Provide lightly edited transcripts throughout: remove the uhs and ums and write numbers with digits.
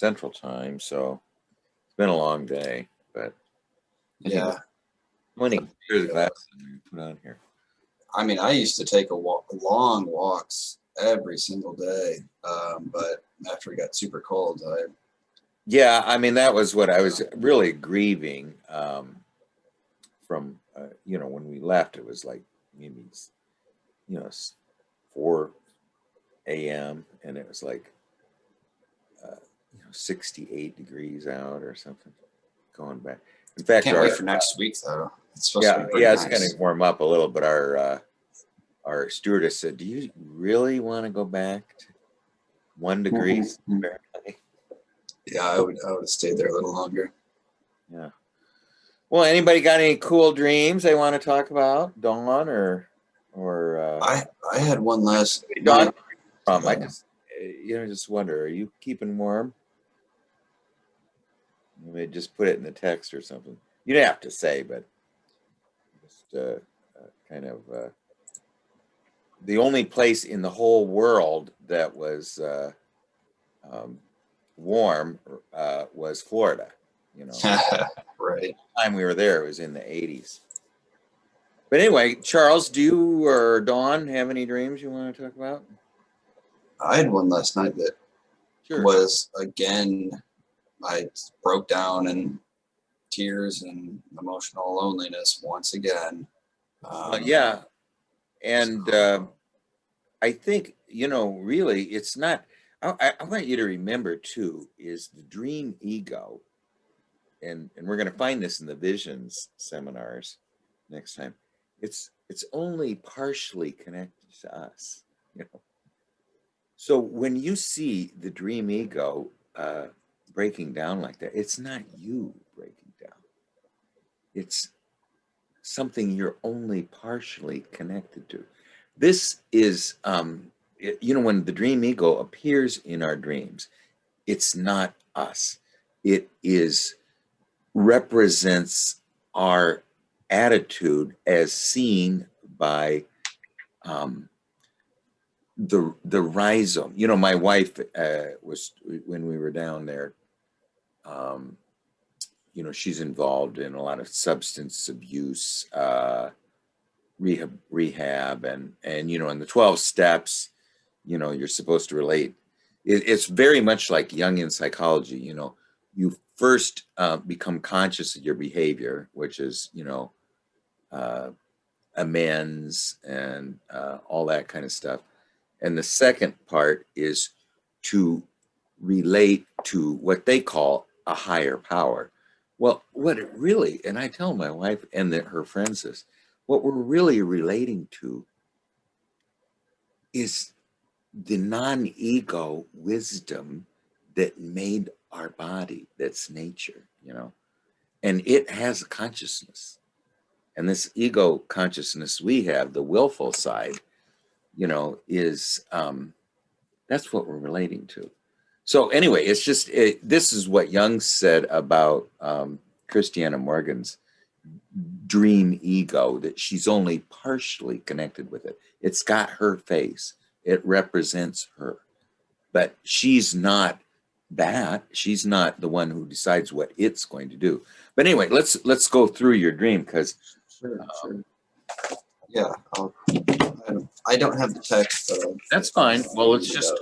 Central Time, so it's been a long day. But Yeah. how many pairs of glasses did we put on here? I mean, I used to take long walks every single day, but after it got super cold, Yeah, I mean that was what I was really grieving from. When we left, it was like maybe 4 a.m. and it was like 68 degrees out or something. Going back. In fact, can't wait for next week though. It's supposed to be pretty it's nice. going to warm up a little. But our stewardess said, "Do you really want to go back to 1 degree Fahrenheit?" Yeah, I would have stayed there a little longer. Yeah. Well, anybody got any cool dreams they want to talk about, Dawn or? I had one last Dawn. I just wonder, are you keeping warm? Maybe just put it in the text or something. You don't have to say, but just kind of the only place in the whole world that was warm was Florida. Right. The time we were there, it was in the 80s. But anyway, Charles, do you or Dawn have any dreams you want to talk about? I had one last night that was, again, I broke down in tears and emotional loneliness once again. Yeah. And I think, really, it's not, I want you to remember too, is the dream ego, and we're going to find this in the visions seminars next time. It's only partially connected to us, So when you see the dream ego breaking down like that, it's not you breaking down. It's something you're only partially connected to. This is, when the dream ego appears in our dreams, it's not us. It represents our attitude as seen by the rhizome. My wife was, when we were down there, she's involved in a lot of substance abuse rehab and in the 12 steps, you're supposed to relate. It's very much like Jungian psychology. You first become conscious of your behavior, which is amends and all that kind of stuff. And the second part is to relate to what they call a higher power. Well, what it really, and I tell my wife and her friends this, what we're really relating to is the non-ego wisdom that made our body, that's nature, and it has a consciousness. And this ego consciousness we have, the willful side, is that's what we're relating to. So anyway, it's just this is what Jung said about Christiana Morgan's dream ego, that she's only partially connected with it. It's got her face. It represents her. But she's not that. She's not the one who decides what it's going to do. But anyway, let's go through your dream, because sure. Yeah, I don't have the text. That's fine. Well, let's just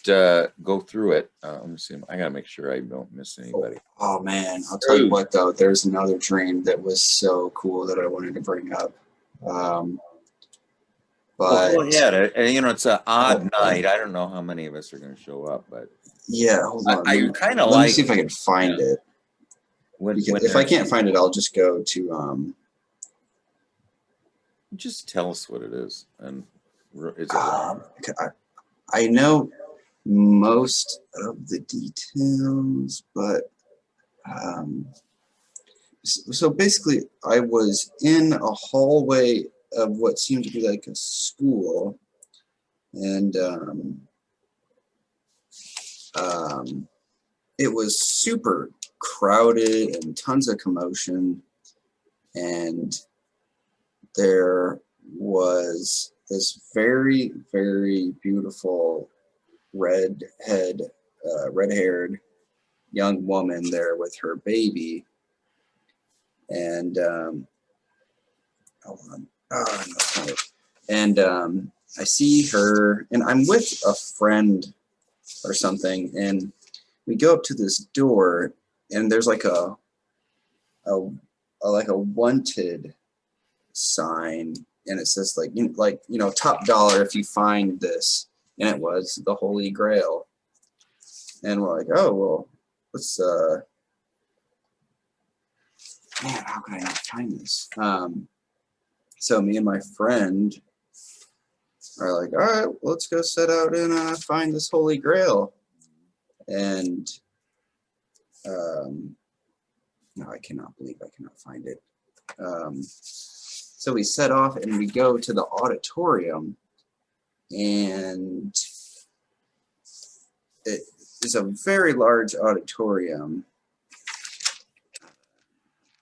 go through it. Let me see. I gotta make sure I don't miss anybody. Oh man, I'll tell you what though. There's another dream that was so cool that I wanted to bring up. But go ahead. It's an odd night. I don't know how many of us are going to show up, but yeah, hold on. I kind of let me see if I can find it. If I can't find it, I'll just go to just tell us what it is, and is it I know most of the details, but so basically, I was in a hallway of what seemed to be like a school, and it was super crowded and tons of commotion, and there was this very, very beautiful red-haired young woman there with her baby. And hold on. Oh, no, it's not it. And I see her, and I'm with a friend or something, and we go up to this door, and there's like a wanted sign, and it says top dollar if you find this, and it was the Holy Grail. And we're like, oh well, let's man, how can I not find this? So me and my friend are like, all right, let's go set out and find this Holy Grail. And no, I cannot believe I cannot find it. So we set off and we go to the auditorium, and it is a very large auditorium.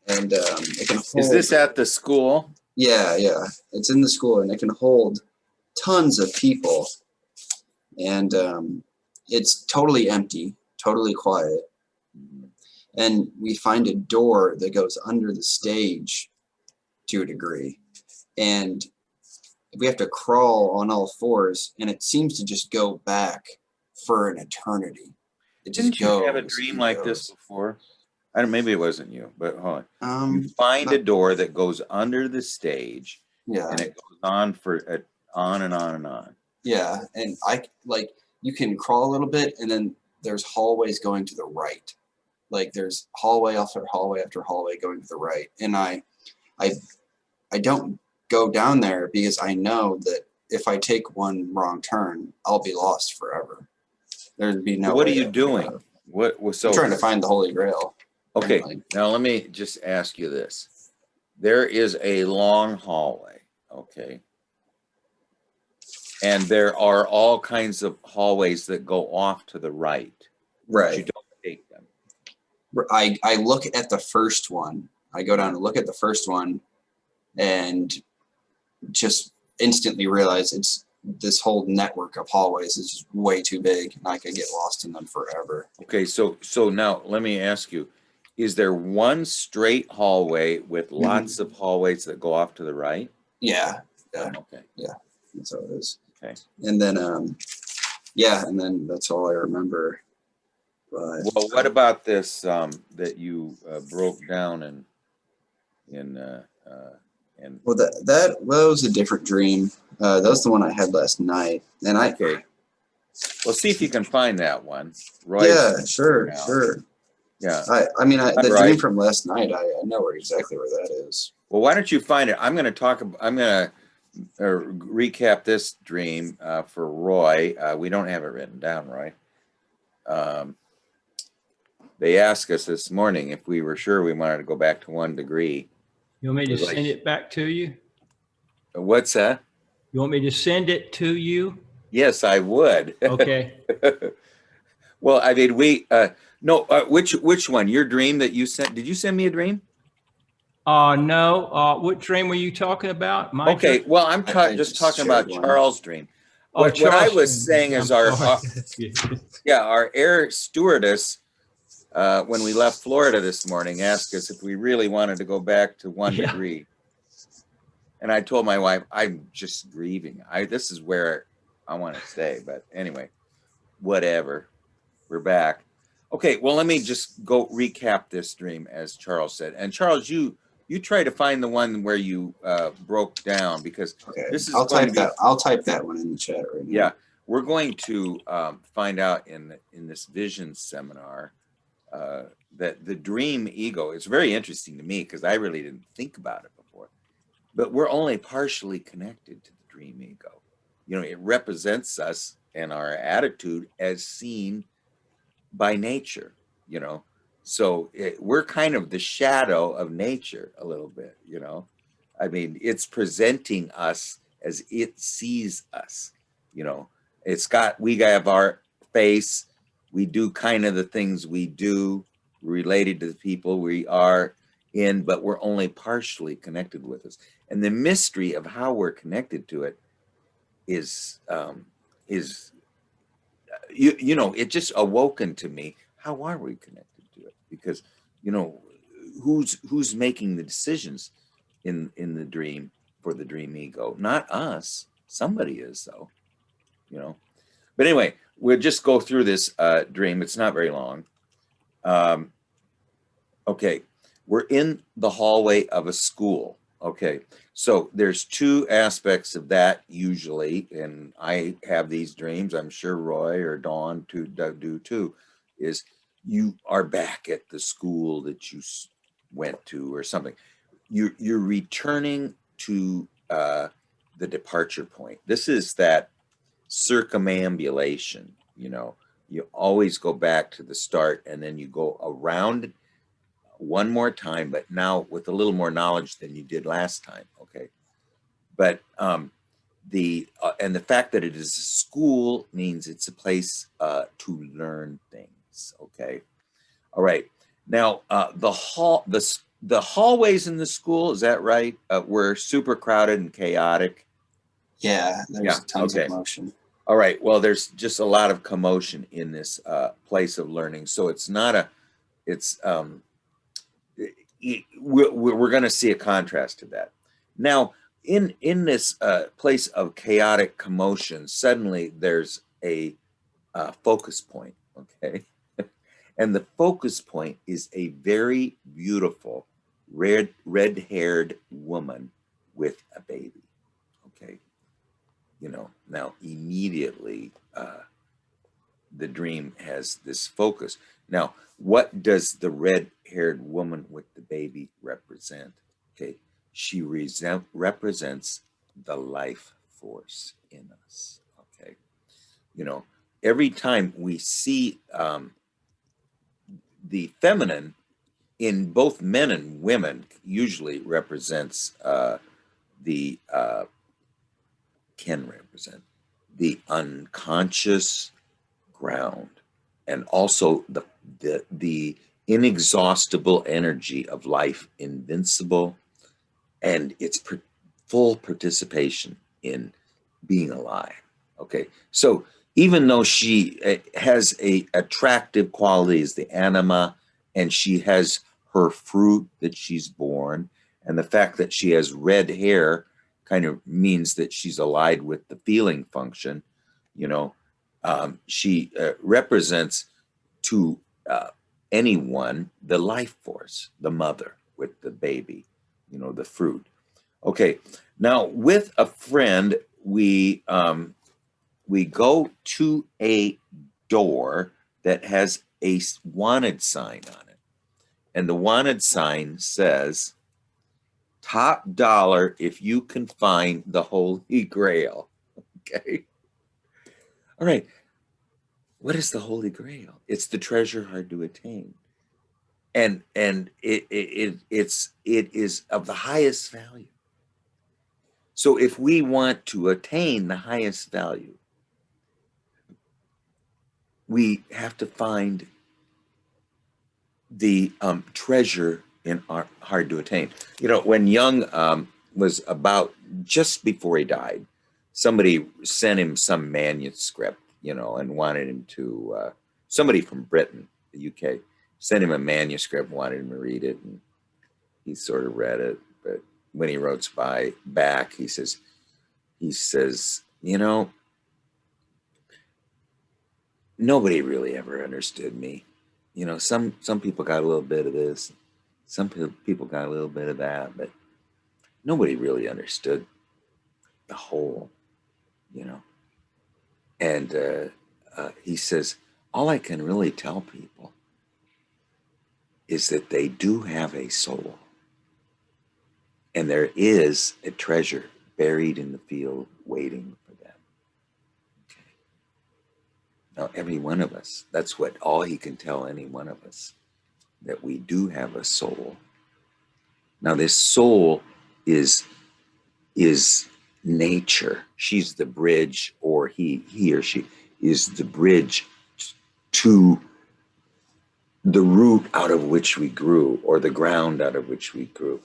And it can hold, is this at the school? Yeah, it's in the school, and it can hold tons of people. And it's totally empty, totally quiet. And we find a door that goes under the stage to a degree. And we have to crawl on all fours, and it seems to just go back for an eternity. It just Didn't you have a dream like this before? I don't, maybe it wasn't you, but hold on. You find a door that goes under the stage, and it goes on for on and on and on. Yeah, and you can crawl a little bit, and then there's hallways going to the right. Like there's hallway after hallway after hallway going to the right, and I don't go down there because I know that if I take one wrong turn, I'll be lost forever. There'd be no. What are you doing? What was so? I'm trying to find the Holy Grail. Okay, now let me just ask you this. There is a long hallway, okay? And there are all kinds of hallways that go off to the right. Right. But you don't take them. I look at the first one. I go down and look at the first one and just instantly realize it's this whole network of hallways is just way too big, and I could get lost in them forever. Okay, so now let me ask you. Is there one straight hallway with lots of hallways that go off to the right? Yeah. Okay. Yeah. That's how it is. Okay. And then, and then that's all I remember. But, well, what about this that you broke down and well, that was a different dream. That was the one I had last night, and okay. Well, see if you can find that one. Roy's yeah, sure. Yeah. I mean, the dream from last night, I know exactly where that is. Well, why don't you find it? I'm going to recap this dream for Roy. We don't have it written down, Roy. They asked us this morning if we were sure we wanted to go back to 1 degree. You want me to send it back to you? What's that? You want me to send it to you? Yes, I would. Okay. Well, I mean, which one? Your dream that you sent? Did you send me a dream? No. What dream were you talking about? Okay. Well, I'm just talking about Charles' dream. What I was saying is our air stewardess, when we left Florida this morning, asked us if we really wanted to go back to 1 degree. And I told my wife, I'm just grieving. This is where I want to stay. But anyway, whatever. We're back. Okay, well, let me just go recap this dream, as Charles said. And Charles, you try to find the one where you broke down, because this is. I'll type that one in the chat right now. Yeah, we're going to find out in this vision seminar that the dream ego is very interesting to me, because I really didn't think about it before. But we're only partially connected to the dream ego. You know, it represents us and our attitude as seen by nature, you know. So we're kind of the shadow of nature a little bit, you know. I mean, it's presenting us as it sees us, you know. We have our face, we do kind of the things we do related to the people we are in, but we're only partially connected with us. And the mystery of how we're connected to it is you know, it just awoken to me. How are we connected to it? Because, you know, who's making the decisions in the dream for the dream ego? Not us. Somebody is, though, you know. But anyway, we'll just go through this dream. It's not very long. Okay, we're in the hallway of a school. Okay, so there's two aspects of that usually, and I have these dreams. I'm sure Roy or Dawn do too. Is you are back at the school that you went to or something. You're returning to the departure point. This is that circumambulation. You know, you always go back to the start, and then you go around one more time, but now with a little more knowledge than you did last time. Okay, but the fact that it is a school means it's a place to learn things. Okay, all right. Now the hallways in the school, is that right? Were super crowded and chaotic. Yeah, there's tons okay. of motion. All right. Well, there's just a lot of commotion in this place of learning. So it's not a, it's we're going to see a contrast to that. Now, in this place of chaotic commotion, suddenly there's a focus point. Okay, and the focus point is a very beautiful red-haired woman with a baby. Okay, you know, now immediately the dream has this focus. Now, what does the red-haired woman with the baby represent? Okay, she represents the life force in us. Okay, you know, every time we see the feminine in both men and women, usually represents can represent the unconscious ground, and also the inexhaustible energy of life, invincible, and its full participation in being alive. Okay, so even though she has a attractive qualities, the anima, and she has her fruit that she's born, and the fact that she has red hair kind of means that she's allied with the feeling function, you know. She represents to anyone the life force, the mother with the baby, you know, the fruit. Okay, now with a friend, we go to a door that has a wanted sign on it, and the wanted sign says, "Top dollar if you can find the Holy Grail." Okay, all right. What is the Holy Grail? It's the treasure hard to attain, and it is of the highest value. So if we want to attain the highest value, we have to find the treasure in our hard to attain. You know, when Jung was about just before he died, somebody sent him some manuscript, you know, and wanted him to, somebody from Britain, the UK, sent him a manuscript, wanted him to read it, and he sort of read it. But when he wrote back, he says, you know, nobody really ever understood me. You know, some people got a little bit of this, some people got a little bit of that, but nobody really understood the whole, you know. And he says, all I can really tell people is that they do have a soul, and there is a treasure buried in the field waiting for them. Okay. Now, every one of us, that's what all he can tell any one of us, that we do have a soul. Now, this soul is nature. She's the bridge, or he or she is the bridge to the root out of which we grew, or the ground out of which we grew.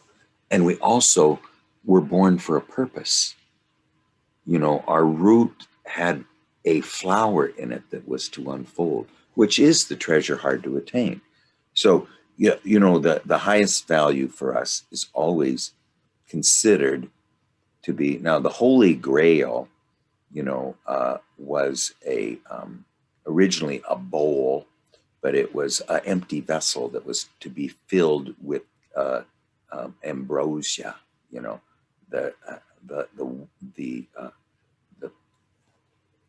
And we also were born for a purpose. You know, our root had a flower in it that was to unfold, which is the treasure hard to attain. So, yeah, you know, the highest value for us is always considered to be, now the Holy Grail, you know, was originally a bowl, but it was an empty vessel that was to be filled with ambrosia, you know, the the the the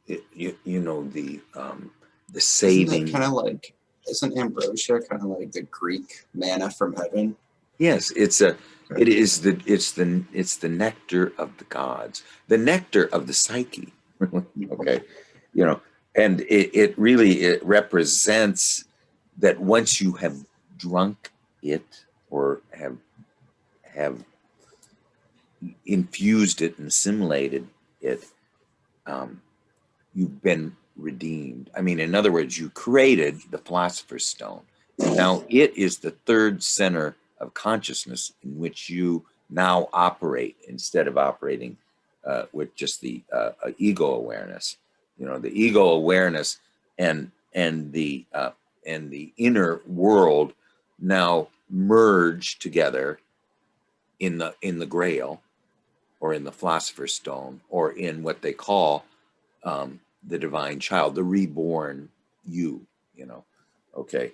the you know the Isn't that saving. kind of like, isn't ambrosia kind of like the Greek manna from heaven? Yes, it is it's the nectar of the gods, the nectar of the psyche. Okay, you know, and it really it represents that once you have drunk it or have infused it and assimilated it, you've been redeemed. I mean, in other words, you created the philosopher's stone. And now it is the third center of consciousness in which you now operate instead of operating with just the ego awareness. You know, the ego awareness and the inner world now merge together in the Grail, or in the philosopher's stone, or in what they call the divine child, the reborn you know. Okay.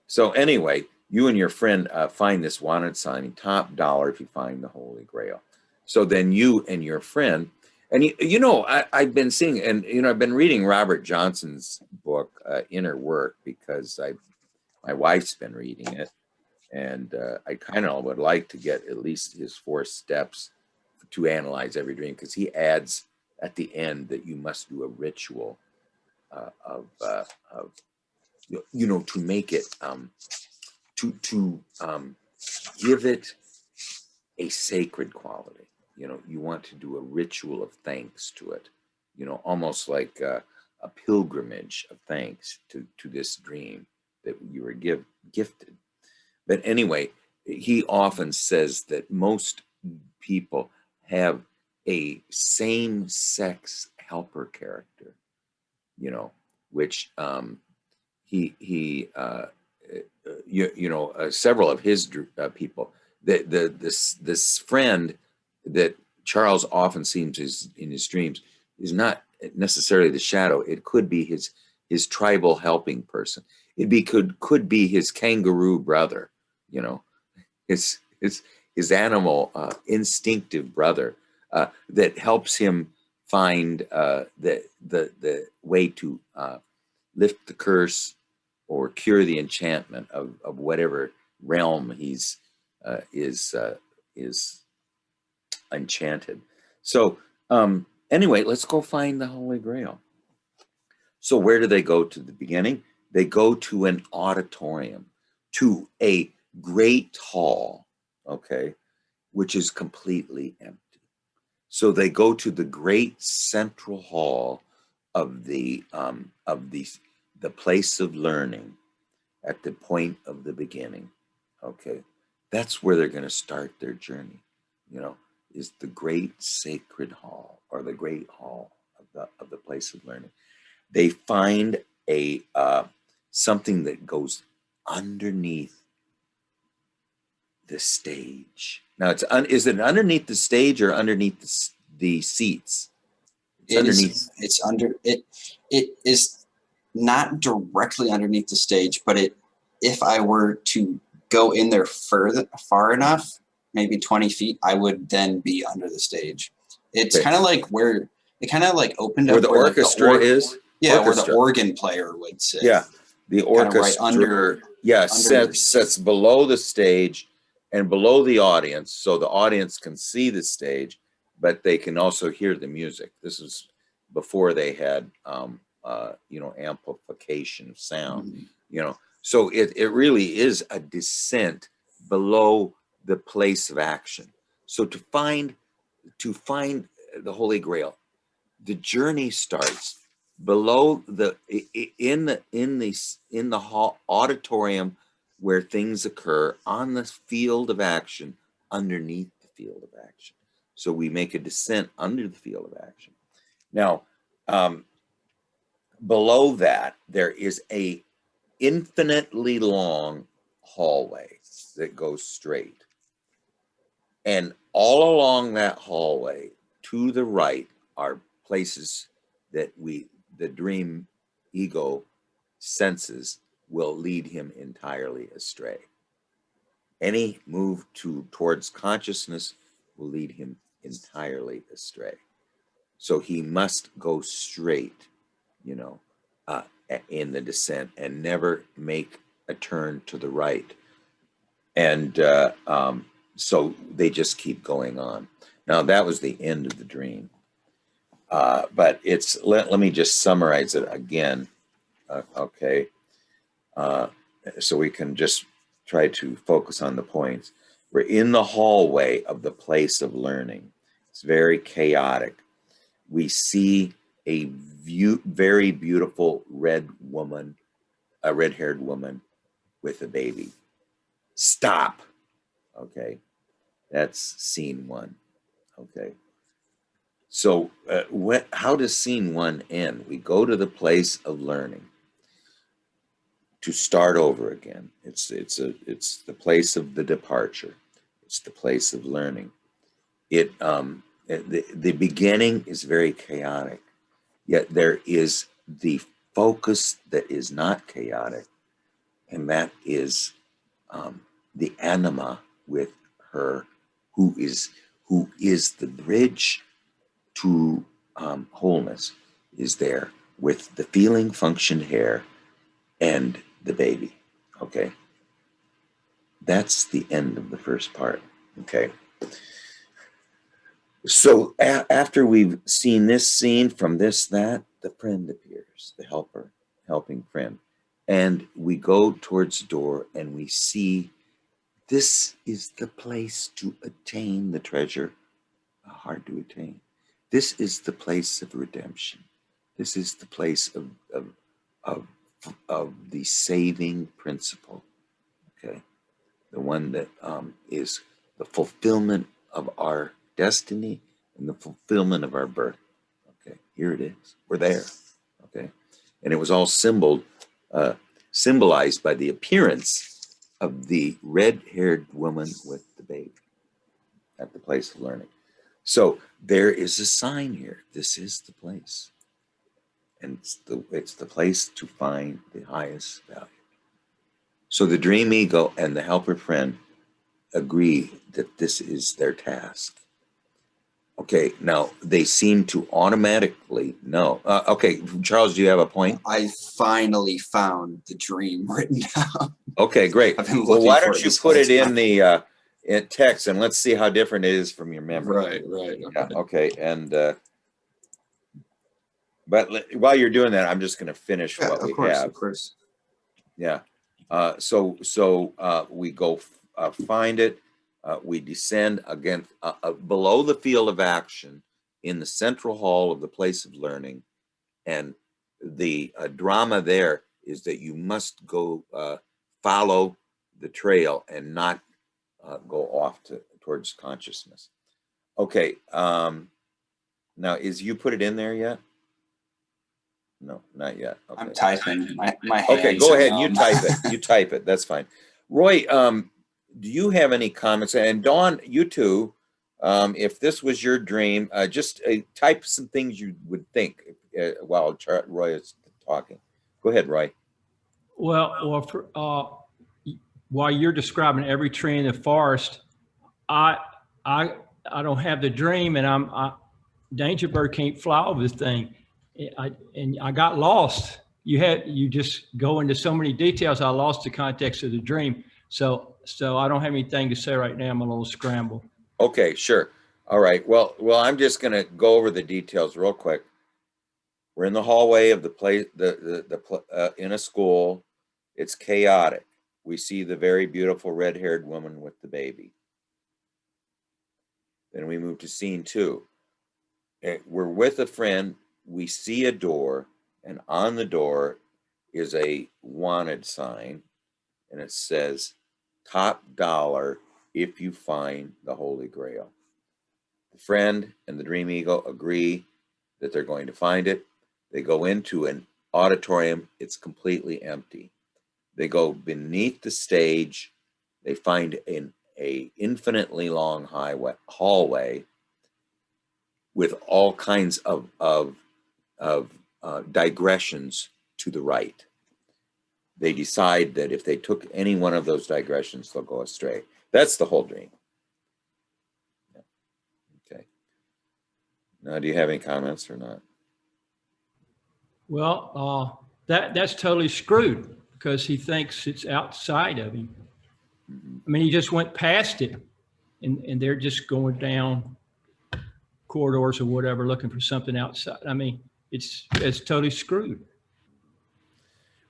So anyway, you and your friend find this wanted sign, top dollar if you find the Holy Grail. So then you and your friend, and you know, I've been seeing, and you know, I've been reading Robert Johnson's book, Inner Work, because my wife's been reading it, and I kind of would like to get at least his 4 steps to analyze every dream, because he adds at the end that you must do a ritual of you know, to make it to give it a sacred quality. You know, you want to do a ritual of thanks to it, you know, almost like a pilgrimage of thanks to this dream that you were gifted. But anyway, he often says that most people have a same-sex helper character, you know, which you know, several of his people, this friend that Charles often seems in his dreams is not necessarily the shadow. It could be his tribal helping person. Could be his kangaroo brother, you know, his animal instinctive brother that helps him find the way to lift the curse or cure the enchantment of whatever realm he's is enchanted. So anyway, let's go find the Holy Grail. So where do they go? To the beginning? They go to an auditorium, to a great hall, okay, which is completely empty. So they go to the great central hall of the place of learning at the point of the beginning. Okay, that's where they're going to start their journey. You know, is the great sacred hall, or the great hall of the place of learning. They find a something that goes underneath the stage. Now, is it underneath the stage or underneath the seats? It's underneath. It's under it. It is not directly underneath the stage, but if I were to go in there far enough, maybe 20 feet, I would then be under the stage. It's kind of like where it kind of like opened where up the where orchestra like is. Yeah, orchestra. where the organ player would sit. Yeah, the orchestra. Right under. Yeah, sits below the stage and below the audience, so the audience can see the stage, but they can also hear the music. This is before they had, you know, amplification of sound. Mm-hmm. You know, so it really is a descent below the place of action. So to find the Holy Grail, the journey starts below in the hall auditorium where things occur, on the field of action, underneath the field of action. So we make a descent under the field of action. Now, below that, there is a infinitely long hallway that goes straight. And all along that hallway to the right are places that the dream ego senses will lead him entirely astray. Any move towards consciousness will lead him entirely astray. So he must go straight, you know, in the descent and never make a turn to the right. And so they just keep going on. Now that was the end of the dream. But let me just summarize it again. Okay. So we can just try to focus on the points. We're in the hallway of the place of learning. It's very chaotic. We see a very beautiful red woman, a red-haired woman with a baby. Stop. Okay. That's scene one. Okay. So how does scene one end? We go to the place of learning to start over again. It's the place of the departure. It's the place of learning. The beginning is very chaotic, yet there is the focus that is not chaotic, and that is the anima with her, who is the bridge to wholeness, is there with the feeling functioned hair and the baby. Okay, that's the end of the first part. Okay, so after we've seen this scene from that, the friend appears, the helping friend, and we go towards the door and we see this is the place to attain the treasure, hard to attain. This is the place of redemption. This is the place of the saving principle. Okay, the one that is the fulfillment of our destiny and the fulfillment of our birth. Okay, here it is. We're there. Okay, and it was all symbolized by the appearance of the red-haired woman with the baby at the place of learning. So there is a sign here. This is the place, and it's the place to find the highest value. So the dream ego and the helper friend agree that this is their task. Okay, now they seem to automatically know. Okay, Charles, do you have a point? I finally found the dream written down. Okay, great. I've been Well, looking why for don't it you this put whole it in time. the in text, and let's see how different it is from your memory. Right. Yeah, okay, and but while you're doing that, I'm just going to finish Yeah, what we of course, have. of course. Yeah. So we go find it. We descend again below the field of action in the central hall of the place of learning, and the drama there is that you must go follow the trail and not go off towards consciousness. Okay. Now, you put it in there yet? No, not yet. Okay. I'm typing. My hands Okay, go are ahead. You numb. type it. You type it. That's fine. Roy, do you have any comments? And Dawn, you too. If this was your dream, just type some things you would think while Roy is talking. Go ahead, Roy. While you're describing every tree in the forest, I don't have the dream, and Danger Bird can't fly over this thing. I got lost. You just go into so many details. I lost the context of the dream. So I don't have anything to say right now. I'm a little scrambled. Okay, sure. All right. Well, I'm just going to go over the details real quick. We're in the hallway of the place, in a school. It's chaotic. We see the very beautiful red-haired woman with the baby. Then we move to scene two. We're with a friend. We see a door, and on the door is a wanted sign, and it says, "Top dollar if you find the Holy Grail." The friend and the dream ego agree that they're going to find it. They go into auditorium, it's completely empty. They go beneath the stage. They find an infinitely long hallway with all kinds of digressions to the right. They decide that if they took any one of those digressions, they'll go astray. That's the whole dream. Okay. Now, do you have any comments or not? Well, that's totally screwed because he thinks it's outside of him. I mean, he just went past it, and they're just going down corridors or whatever, looking for something outside. I mean, it's totally screwed.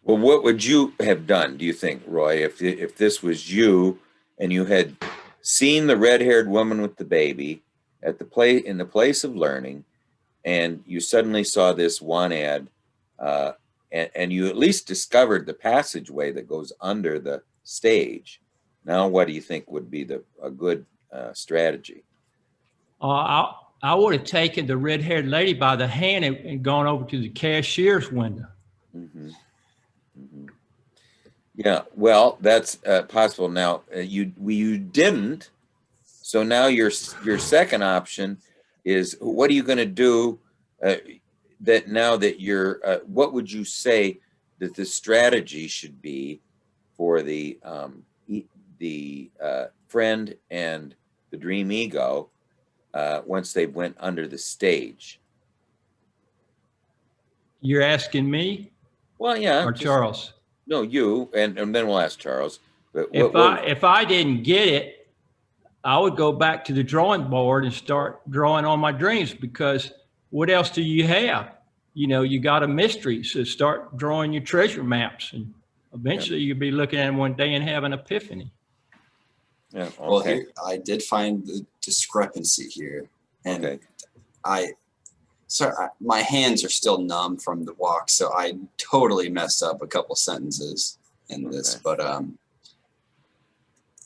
Well, what would you have done, do you think, Roy, if this was you and you had seen the red-haired woman with the baby at in the place of learning, and you suddenly saw this one ad, and you at least discovered the passageway that goes under the stage? Now, what do you think would be a good strategy? I would have taken the red-haired lady by the hand and gone over to the cashier's window. Mm-hmm. Mm-hmm. Yeah, well, that's possible. Now, you didn't. So now your second option is, what are you going to do that now that you're, what would you say that the strategy should be for the friend and the dream ego once they went under the stage? You're asking me? Well, yeah. Or Charles? No, you, and then we'll ask Charles. But if I didn't get it, I would go back to the drawing board and start drawing on my dreams, because what else do you have? You know, you got a mystery, so start drawing your treasure maps, and eventually you'll be looking at them one day and have an epiphany. Yeah. Okay. Well, here I did find the discrepancy here, and okay. My hands are still numb from the walk, so I totally messed up a couple sentences in this. But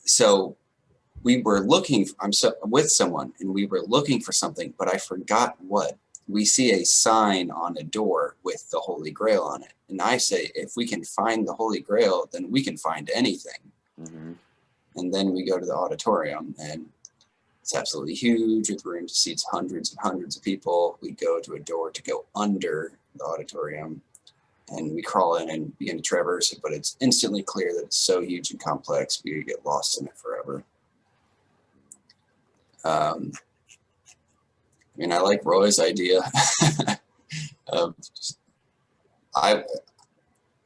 so we were looking. I'm with someone, and we were looking for something, but I forgot what. We see a sign on a door with the Holy Grail on it, and I say, if we can find the Holy Grail, then we can find anything. Mm-hmm. And then we go to the auditorium, and it's absolutely huge. The room seats hundreds and hundreds of people. We go to a door to go under the auditorium, and we crawl in and begin to traverse it, but it's instantly clear that it's so huge and complex, we get lost in it forever. I mean, I like Roy's idea.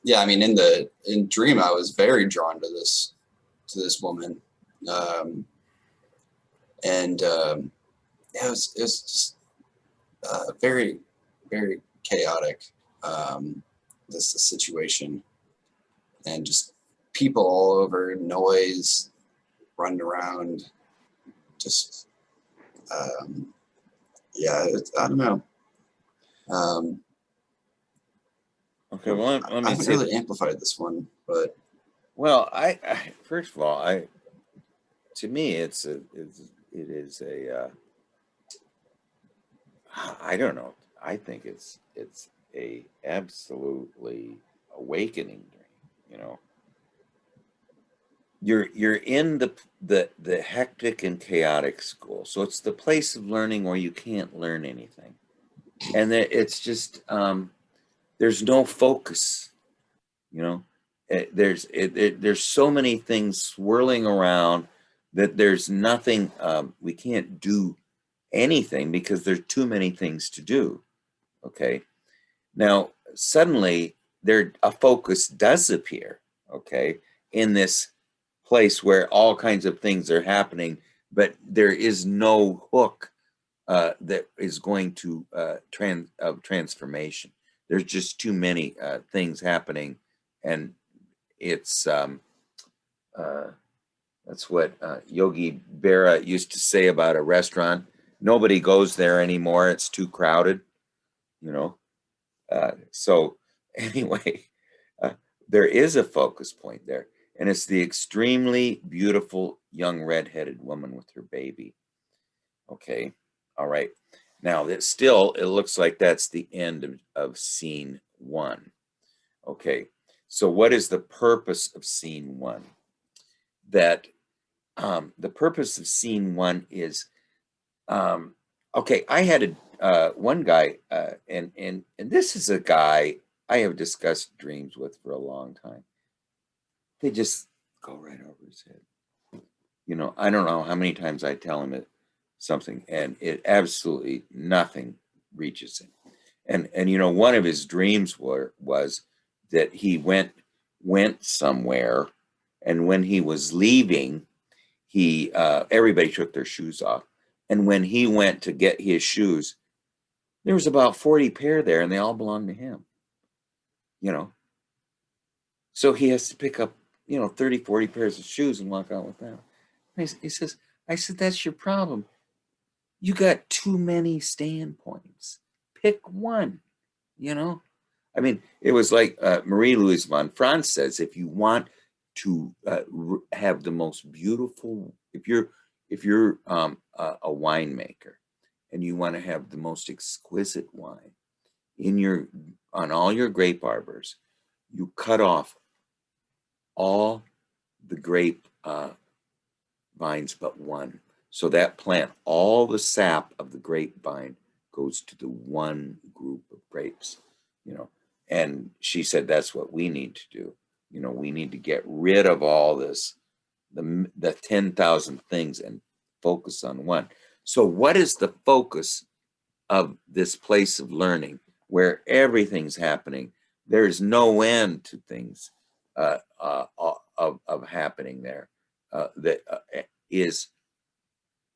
Yeah, I mean, in Dream, I was very drawn to this woman. It was just very, very chaotic, this situation, and just people all over, noise, running around, just, yeah, I don't know. Okay, well, let me I haven't really amplified this one, but. Well, I first of all, to me, it is a, I don't know. I think it's a absolutely awakening dream. You know, you're in the hectic and chaotic school, so it's the place of learning where you can't learn anything, and it's just there's no focus. You know, there's so many things swirling around that there's nothing. We can't do anything because there's too many things to do. Okay, now suddenly a focus does appear. Okay, in this place where all kinds of things are happening, but there is no hook that is going to transformation. There's just too many things happening, and it's that's what Yogi Berra used to say about a restaurant. Nobody goes there anymore. It's too crowded, you know. So anyway, there is a focus point there, and it's the extremely beautiful young redheaded woman with her baby. Okay, all right. Now that still, it looks like that's the end of scene 1. Okay, so what is the purpose of scene one? That the purpose of scene one is, okay, I had one guy, and this is a guy I have discussed dreams with for a long time. They just go right over his head. You know, I don't know how many times I tell him something, and it absolutely nothing reaches him. And you know, one of his dreams was that he went somewhere, and when he was leaving, he everybody took their shoes off, and when he went to get his shoes, there was about 40 pair there, and they all belonged to him. You know, so he has to pick up, you know, 30, 40 pairs of shoes and walk out with them. He says, I said, that's your problem. You got too many standpoints. Pick one, you know? I mean, it was like Marie-Louise von Franz says, if you want to have the most beautiful, if you're a winemaker and you want to have the most exquisite wine on all your grape arbors, you cut off all the grape vines but one. So that plant, all the sap of the grapevine goes to the one group of grapes, you know. And she said that's what we need to do. You know, we need to get rid of all this, the 10,000 things, and focus on one. So what is the focus of this place of learning where everything's happening? There's no end to things of happening there. That is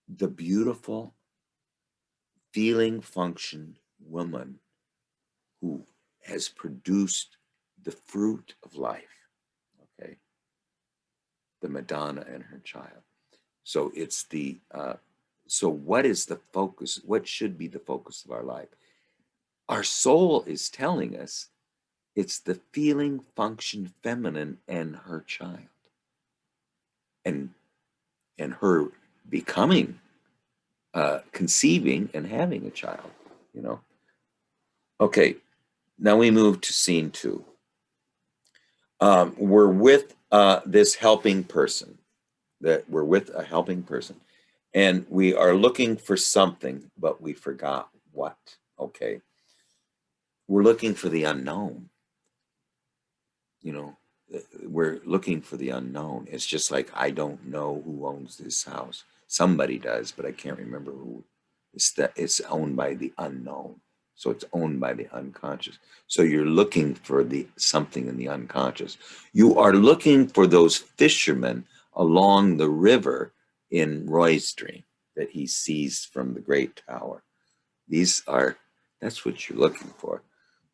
the beautiful feeling function woman who has produced the fruit of life, okay? The Madonna and her child. So it's the, so what is the focus? What should be the focus of our life? Our soul is telling us it's the feeling function feminine and her child. And her becoming, conceiving and having a child, you know. Okay, now we move to scene two. We're with this helping person, that we're with a helping person, and we are looking for something, but we forgot what, okay? We're looking for the unknown, you know. We're looking for the unknown. It's just like, I don't know who owns this house. Somebody does, but I can't remember who. It's owned by the unknown. So it's owned by the unconscious. So you're looking for something in the unconscious. You are looking for those fishermen along the river in Roy's dream that he sees from the great tower. That's what you're looking for,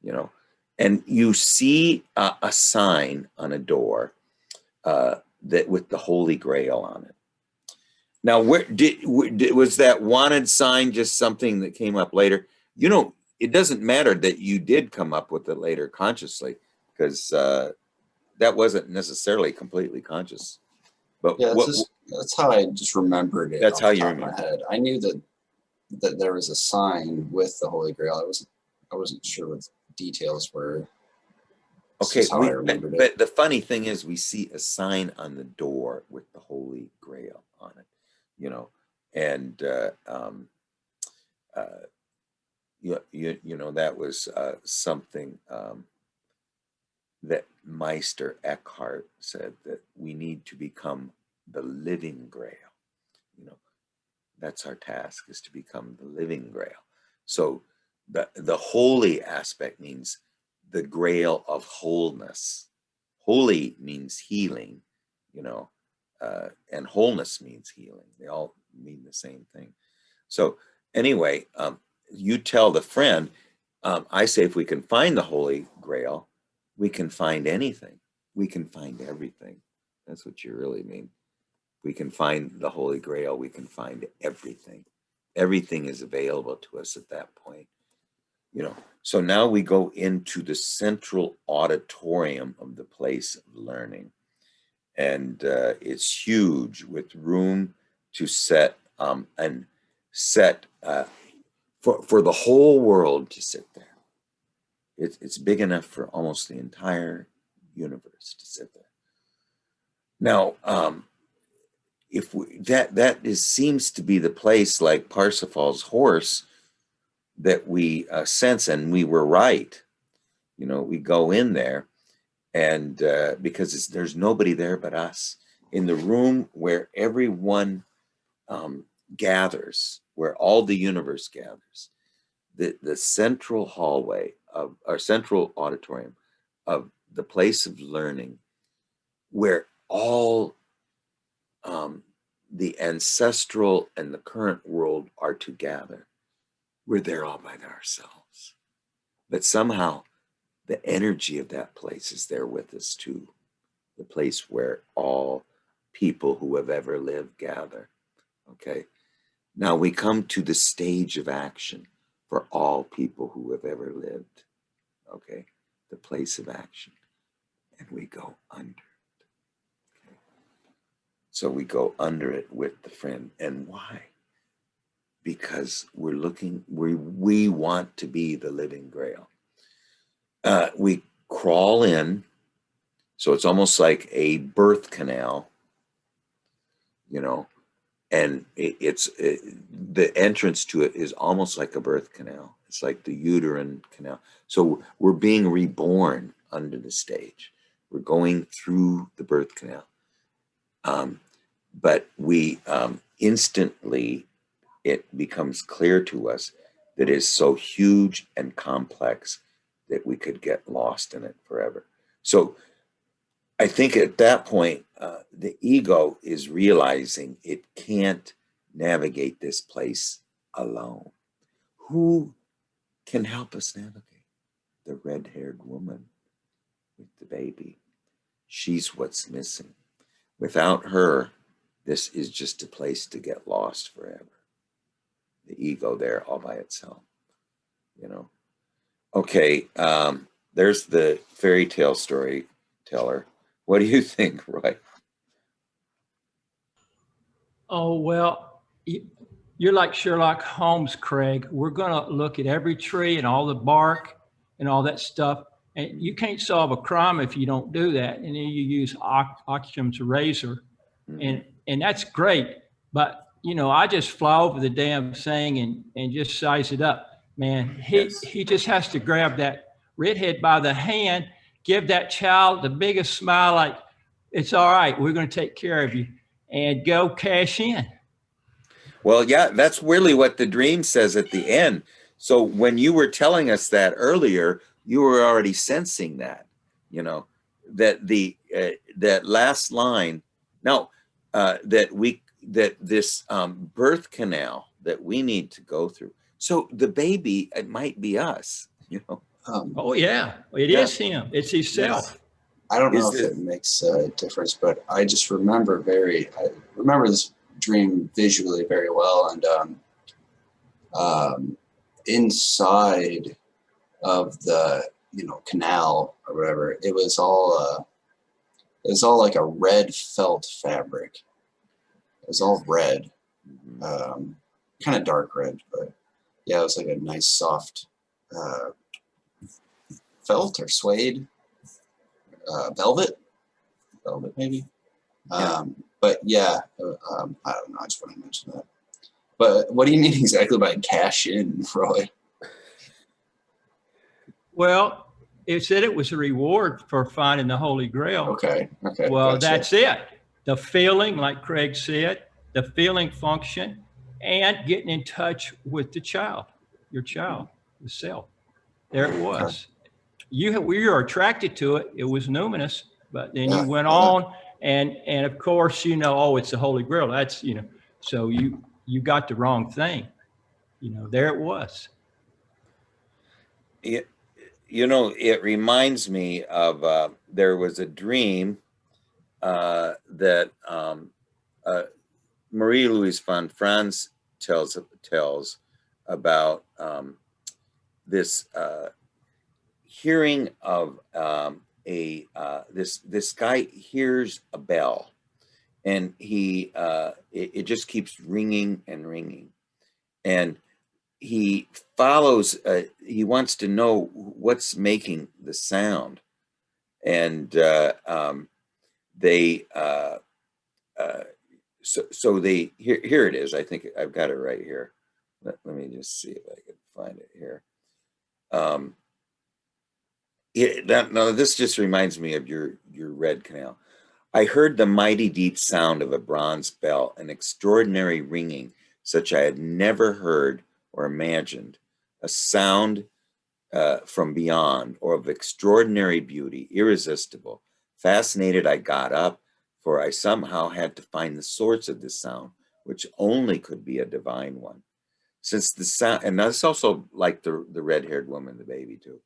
you know. And you see a sign on a door that with the Holy Grail on it. Now, was that wanted sign just something that came up later? You know, it doesn't matter that you did come up with it later consciously, because that wasn't necessarily completely conscious. But yeah, that's how I just remembered it. That's how you remember. My head. I knew that there was a sign with the Holy Grail. I wasn't sure what the details were. Okay, how I remembered but the funny thing is, we see a sign on the door with the Holy Grail on it, you know, and you know, that was something that Meister Eckhart said, that we need to become the living Grail. You know, that's our task, is to become the living Grail. So the holy aspect means the Grail of wholeness. Holy means healing, you know, and wholeness means healing. They all mean the same thing. So anyway, you tell the friend, I say, if we can find the Holy Grail, we can find anything. We can find everything. That's what you really mean. We can find the Holy Grail. We can find everything. Everything is available to us at that point. You know, so now we go into the central auditorium of the place of learning. And it's huge, with room to set for the whole world to sit there. It's big enough for almost the entire universe to sit there. Now, if we, seems to be the place, like Parsifal's horse, that we sense, and we were right. You know, we go in there, and because there's nobody there but us in the room where everyone gathers, where all the universe gathers. The central hallway of our central auditorium of the place of learning, where all the ancestral and the current world are to gather. We're there all by ourselves. But somehow the energy of that place is there with us too. The place where all people who have ever lived gather. Okay. Now we come to the stage of action for all people who have ever lived. Okay. The place of action. And we go under it. Okay. So we go under it with the friend. And why? Because we're looking, we want to be the living Grail. We crawl in, so it's almost like a birth canal, you know, and the entrance to it is almost like a birth canal. It's like the uterine canal. So we're being reborn under the stage. We're going through the birth canal. But we instantly, it becomes clear to us that it is so huge and complex that we could get lost in it forever. So I think at that point, the ego is realizing it can't navigate this place alone. Who can help us navigate? The red-haired woman with the baby. She's what's missing. Without her, this is just a place to get lost forever. The ego there all by itself, you know. Okay, there's the fairy tale storyteller. What do you think, Roy? Oh, well, you're like Sherlock Holmes, Craig. We're going to look at every tree and all the bark and all that stuff. And you can't solve a crime if you don't do that. And then you use Occam's razor. And that's great. But, you know, I just fly over the damn thing and just size it up. Man, he just has to grab that redhead by the hand, give that child the biggest smile, like, it's all right, we're going to take care of you, and go cash in. Well, yeah, that's really what the dream says at the end. So when you were telling us that earlier, you were already sensing that, you know, that that last line. Now, that this birth canal that we need to go through. So the baby, it might be us, you know. Oh yeah, it is him. It's himself. I don't know if it makes a difference, but I just remember I remember this dream visually very well, and inside of the canal or whatever, it was all like a red felt fabric. It was all red, kind of dark red, but yeah, it was like a nice soft felt or suede, velvet maybe. But yeah, I don't know. I just want to mention that. But what do you mean exactly by cash in, Roy? Well, it said it was a reward for finding the Holy Grail. Okay. Well, gotcha. That's it. The feeling, like Craig said, the feeling function, and getting in touch with the child, your child, the self. There it was. We were attracted to it. It was numinous, but then you went on, and of course, oh, it's the Holy Grail. That's, so you got the wrong thing. There it was. It reminds me of there was a dream that Marie-Louise von Franz tells about this hearing of this guy hears a bell, and it just keeps ringing and ringing, and he follows, he wants to know what's making the sound. And they, so they, here it is. I think I've got it right here. Let me just see if I can find it here. No, this just reminds me of your red canal. I heard the mighty deep sound of a bronze bell, an extraordinary ringing such I had never heard or imagined, a sound from beyond or of extraordinary beauty, irresistible. Fascinated, I got up, for I somehow had to find the source of this sound, which only could be a divine one. Since the sound, and that's also like the red-haired woman, the baby too.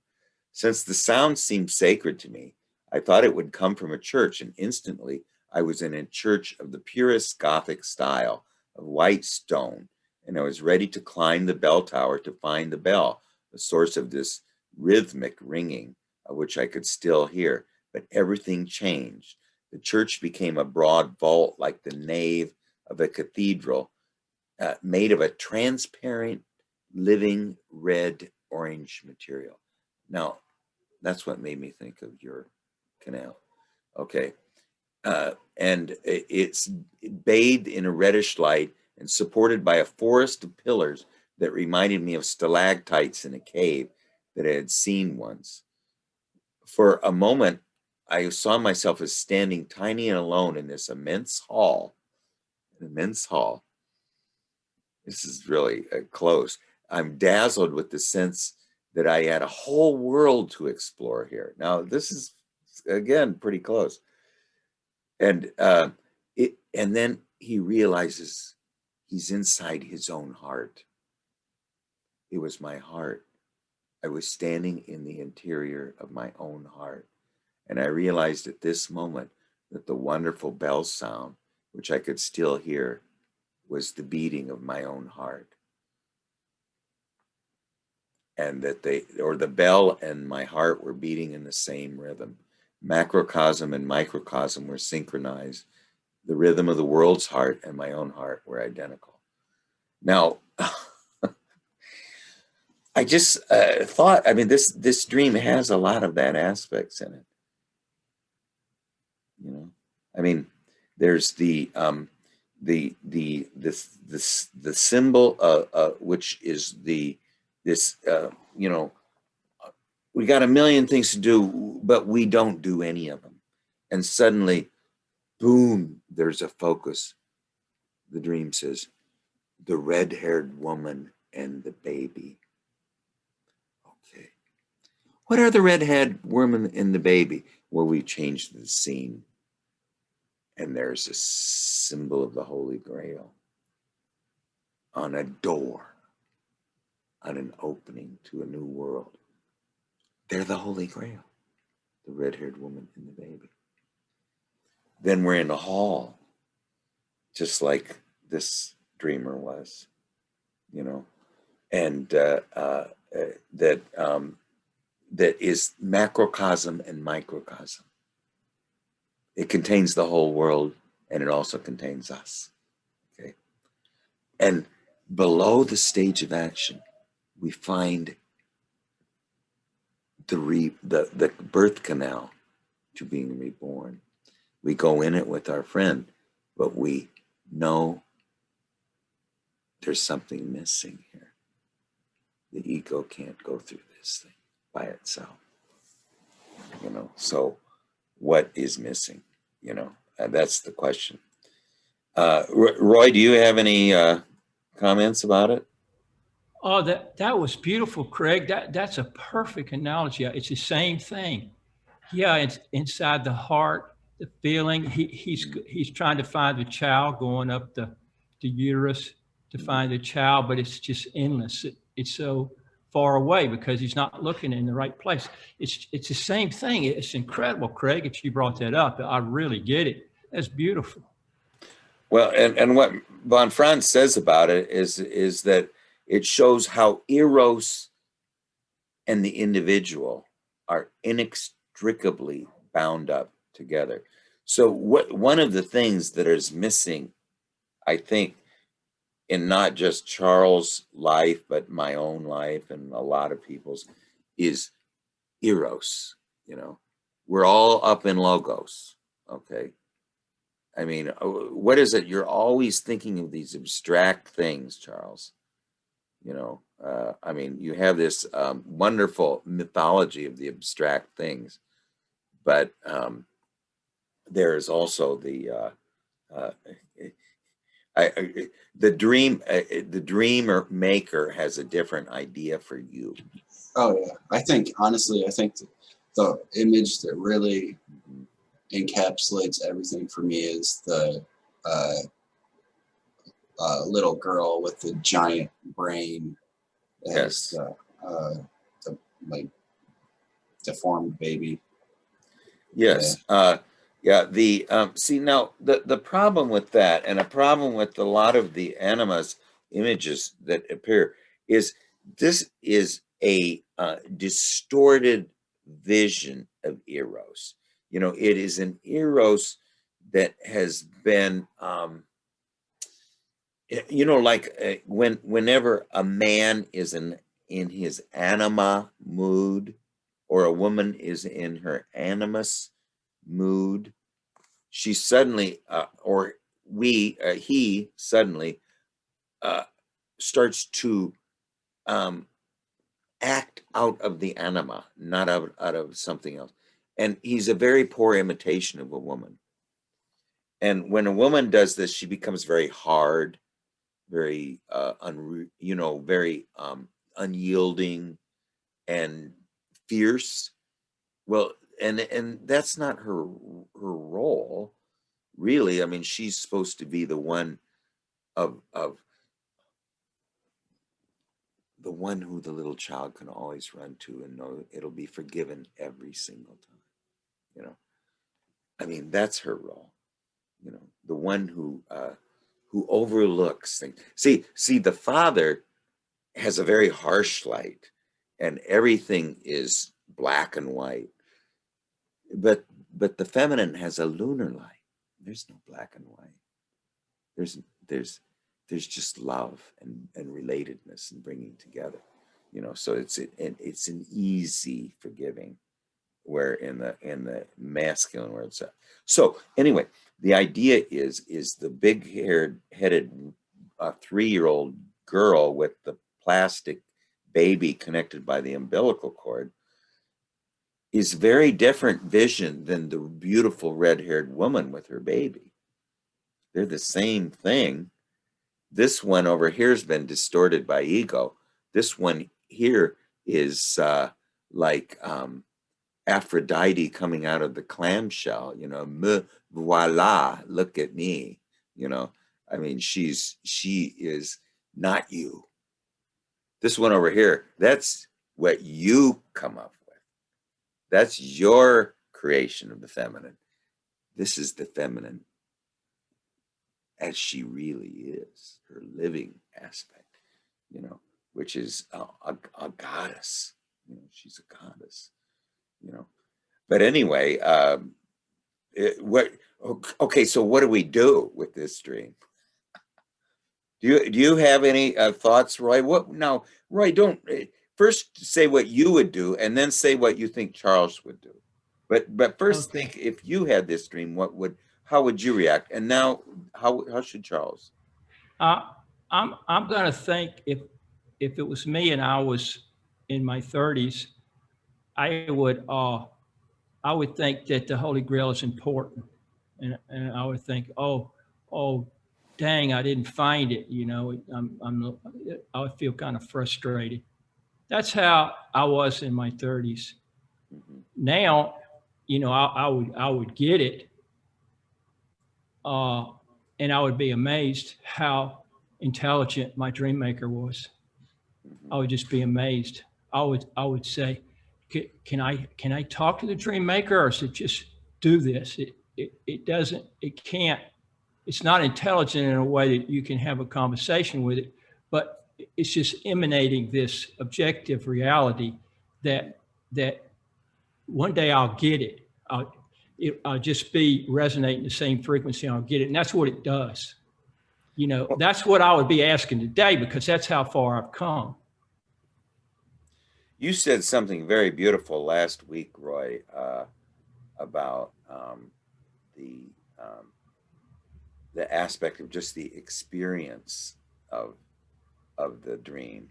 Since the sound seemed sacred to me, I thought it would come from a church, and instantly I was in a church of the purest Gothic style, of white stone, and I was ready to climb the bell tower to find the bell, the source of this rhythmic ringing, of which I could still hear. But everything changed. The church became a broad vault like the nave of a cathedral, made of a transparent, living red-orange material. Now, that's what made me think of your canal. Okay. And it's bathed in a reddish light and supported by a forest of pillars that reminded me of stalactites in a cave that I had seen once. For a moment, I saw myself as standing tiny and alone in this immense hall. An immense hall. This is really close. I'm dazzled with the sense that I had a whole world to explore here. Now, this is, again, pretty close. And and then he realizes he's inside his own heart. It was my heart. I was standing in the interior of my own heart. And I realized at this moment that the wonderful bell sound, which I could still hear, was the beating of my own heart. And that the bell and my heart were beating in the same rhythm. Macrocosm and microcosm were synchronized. The rhythm of the world's heart and my own heart were identical. Now, I just thought, I mean, this dream has a lot of that aspects in it. You know, I mean, there's the symbol, which is you know, we got a million things to do, but we don't do any of them. And suddenly, boom, there's a focus. The dream says, the red-haired woman and the baby. Okay. What are the red-haired woman and the baby? Well, we changed the scene. And there's a symbol of the Holy Grail on a door, on an opening to a new world. They're the Holy Grail, the red-haired woman and the baby. Then we're in a hall, just like this dreamer was, you know, and that is macrocosm and microcosm. It contains the whole world, and it also contains us. Okay, and below the stage of action, we find the birth canal to being reborn. We go in it with our friend, but we know there's something missing here. The ego can't go through this thing by itself. You know, so what is missing? You know, that's the question. Roy, do you have any comments about it? Oh, that was beautiful, Craig. That's a perfect analogy. It's the same thing. Yeah, it's inside the heart, the feeling. He's trying to find the child, going up the uterus to find the child, but it's just endless. It's so far away because he's not looking in the right place. It's the same thing. It's incredible, Craig, if you brought that up. I really get it. That's beautiful. Well, and what von Franz says about it is that it shows how Eros and the individual are inextricably bound up together. So one of the things that is missing, I think, in not just Charles' life, but my own life and a lot of people's, is eros. You know, we're all up in logos. Okay. I mean, what is it? You're always thinking of these abstract things, Charles. You know, I mean, you have this wonderful mythology of the abstract things, but there is also uh, the dreamer maker has a different idea for you. Oh yeah, I think honestly, I think the image that really encapsulates everything for me is the little girl with the giant brain. Yes. The like deformed baby. Yes. Yeah. The see now the problem with that, and a problem with a lot of the animas images that appear, is this is a distorted vision of eros. You know, it is an eros that has been you know, like whenever a man is in his anima mood, or a woman is in her animus mood, she suddenly or he suddenly uh, starts to um, act out of the anima, not out of something else. And he's a very poor imitation of a woman. And when a woman does this, she becomes very hard, very you know, very unyielding and fierce. Well, and that's not her role, really. I mean, she's supposed to be the one of the one who the little child can always run to and know it'll be forgiven every single time. You know, I mean, that's her role. You know, the one who overlooks things. See, the father has a very harsh light, and everything is black and white. But the feminine has a lunar light. There's no black and white. There's there's there's just love and relatedness and bringing together. You know, so it's an easy forgiving, where in the masculine where it's so anyway, the idea is the big headed 3-year-old girl with the plastic baby connected by the umbilical cord is very different vision than the beautiful red-haired woman with her baby. They're the same thing. This one over here has been distorted by ego. This one here is like Aphrodite coming out of the clamshell, you know, me voila, look at me, you know. I mean, she is not you. This one over here, that's what you come up with. That's your creation of the feminine. This is the feminine as she really is, her living aspect, you know, which is a goddess. You know, she's a goddess, you know. But anyway, what? Okay, so what do we do with this dream? Do you have any thoughts, Roy? What now, Roy? Don't first say what you would do, and then say what you think Charles would do. But first, Okay. think, if you had this dream, how would you react? And now, how should Charles? Uh, I'm gonna think if it was me and I was in my 30s, I would think that the Holy Grail is important, and I would think, oh, dang, I didn't find it. You know, I would feel kind of frustrated. That's how I was in my 30s. Mhm. Now, you know, I would get it, uh, and I would be amazed how intelligent my dream maker was. Mhm. I would just be amazed. I would say, can I talk to the dream maker, or is it just do this? It doesn't, it can't, it's not intelligent in a way that you can have a conversation with it, but it's just emanating this objective reality that one day I'll get it. I'll just be resonating the same frequency. And I'll get it, and that's what it does. You know, that's what I would be asking today, because that's how far I've come. You said something very beautiful last week, Roy, about the aspect of just the experience of the dream.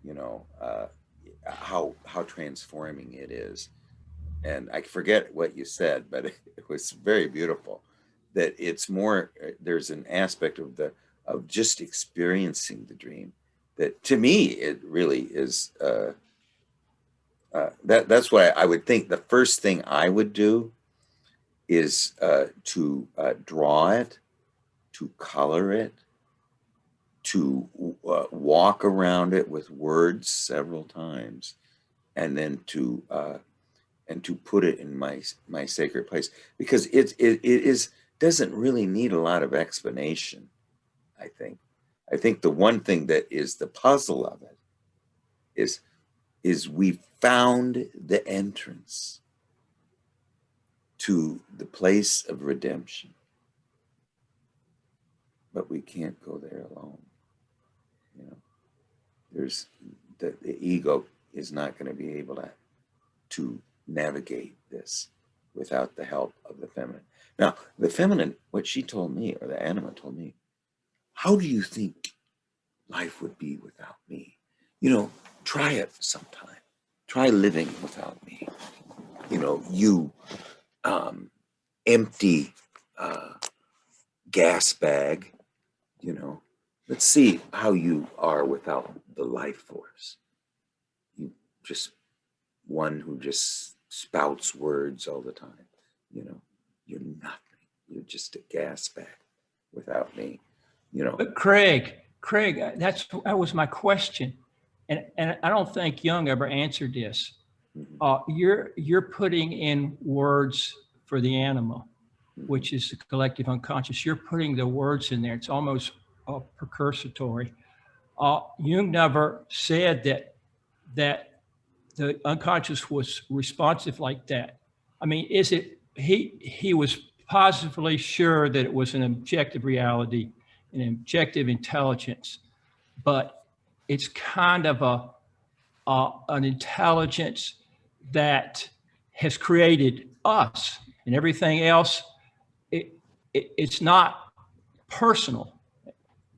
You know, how transforming it is. And I forget what you said, but it was very beautiful. That it's more, there's an aspect of just experiencing the dream that, to me, it really is. That's why I would think the first thing I would do is to draw it, to color it, to walk around it with words several times, and then to put it in my sacred place, because it is doesn't really need a lot of explanation. I think the one thing that is the puzzle of it is we found the entrance to the place of redemption, but we can't go there alone. You know, there's the ego is not going to be able to navigate this without the help of the feminine. Now, the feminine, what she told me, or the anima told me, how do you think life would be without me? You know, try it sometime. Try living without me. You know, you empty gas bag, you know, let's see how you are without the life force. You just one who just spouts words all the time. You know, you're nothing. You're just a gas bag without me. You know. But Craig, that was my question, and I don't think Jung ever answered this. You're putting in words for the anima, which is the collective unconscious. You're putting the words in there. It's almost precursory. Jung never said that the unconscious was responsive like that. I mean, is it, he was positively sure that it was an objective reality, an objective intelligence, but it's kind of an intelligence that has created us, and everything else, it's not personal.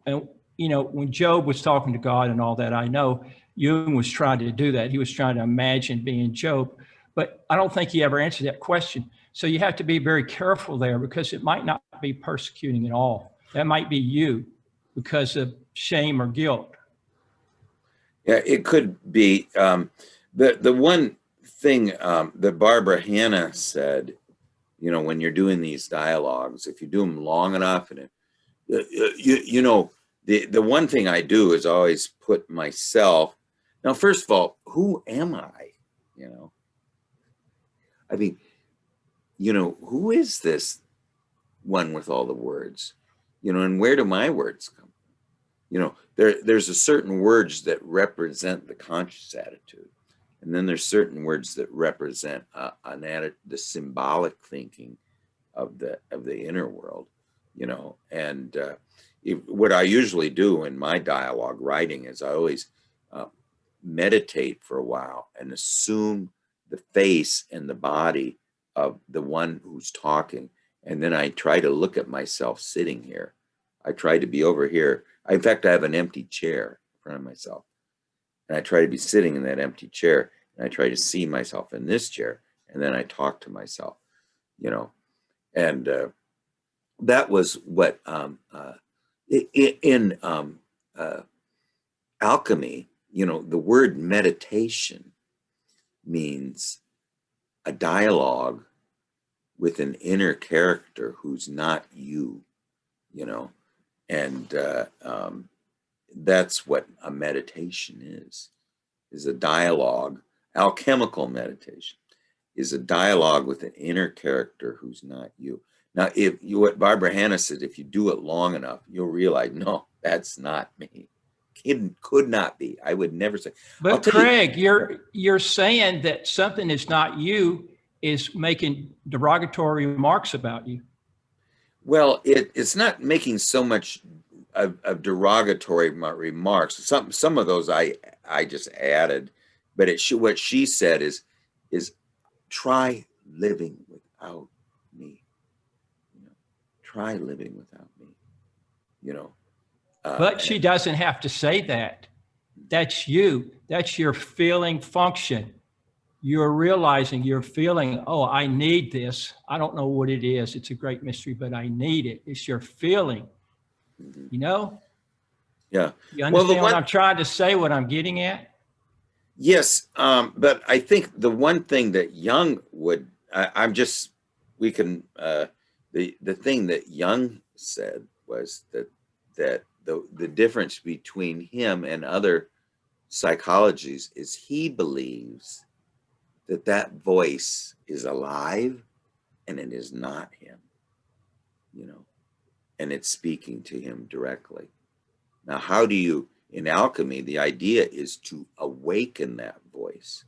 And, you know, when Job was talking to God and all that, I know Jung was trying to do that. He was trying to imagine being Job, but I don't think he ever answered that question. So you have to be very careful there, because it might not be persecuting at all. That might be you because of shame or guilt. Yeah, it could be. The one thing that Barbara Hanna said, you know, when you're doing these dialogues, if you do them long enough, and you know, the one thing I do is always put myself. Now, first of all, who am I? You know, I mean, you know, who is this one with all the words? You know, and where do my words come from? You know, there's a certain words that represent the conscious attitude, and then there's certain words that represent the symbolic thinking of the inner world. You know, and what I usually do in my dialogue writing is I always meditate for a while and assume the face and the body of the one who's talking, and then I try to look at myself sitting here. I try to be over here. In fact, I have an empty chair in front of myself, and I try to be sitting in that empty chair, and I try to see myself in this chair, and then I talk to myself, you know. And that was what in alchemy, you know, the word meditation means a dialogue with an inner character who's not you, you know. And that's what a meditation is a dialogue. Alchemical meditation is a dialogue with an inner character who's not you. Now, if you, what Barbara Hanna said, if you do it long enough, you'll realize, no, that's not me. It could not be. I would never say. But Craig, you're saying that something is not you is making derogatory remarks about you. Well, it's not making so much of derogatory remarks. Some of those I just added, but what she said is try living without me. You know, try living without me. You know, But she doesn't have to say that. That's you. That's your feeling function. You're realizing, you're feeling, oh, I need this. I don't know what it is. It's a great mystery, but I need it. It's your feeling, you know? yeah. You Well, understand what I'm trying to say, what I'm getting at? yes, but I think the one thing that Jung would, we can, the thing that Jung said was that the difference between him and other psychologies is he believes that voice is alive and it is not him, you know, and it's speaking to him directly. Now, how do you, in alchemy, the idea is to awaken that voice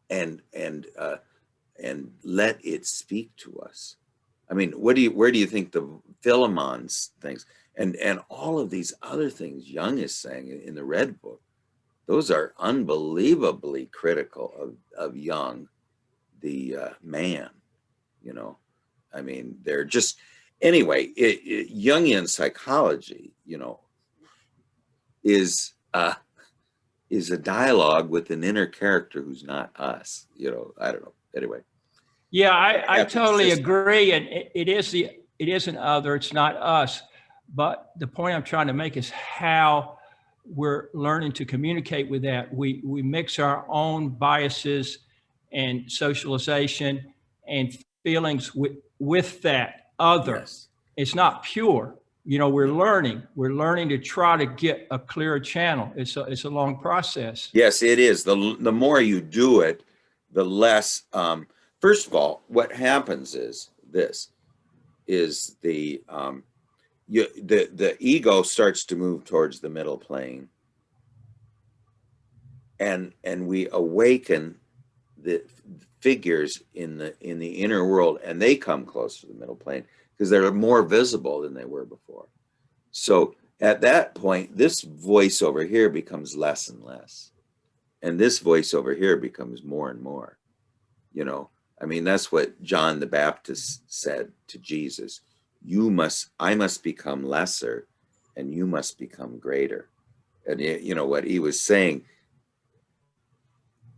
and let it speak to us. I mean, where do you think the Philemon's things and all of these other things Jung is saying in the Red Book, those are unbelievably critical of Jung, the man, you know. I mean, they're just, anyway, Jungian psychology, you know, is a dialogue with an inner character who's not us, you know. I don't know. Anyway. Yeah, I totally agree. And it is an other, it's not us. But the point I'm trying to make is how we're learning to communicate with that. We mix our own biases and socialization and feelings with that other. Yes. It's not pure. You know, we're learning to try to get a clearer channel. It's a long process. Yes, it is. The more you do it, the less, first of all, what happens is the ego starts to move towards the middle plane, and we awaken the figures in the inner world, and they come close to the middle plane because they're more visible than they were before. So at that point, this voice over here becomes less and less, and this voice over here becomes more and more. You know, I mean, that's what John the Baptist said to Jesus. I must become lesser and you must become greater. And you know, what he was saying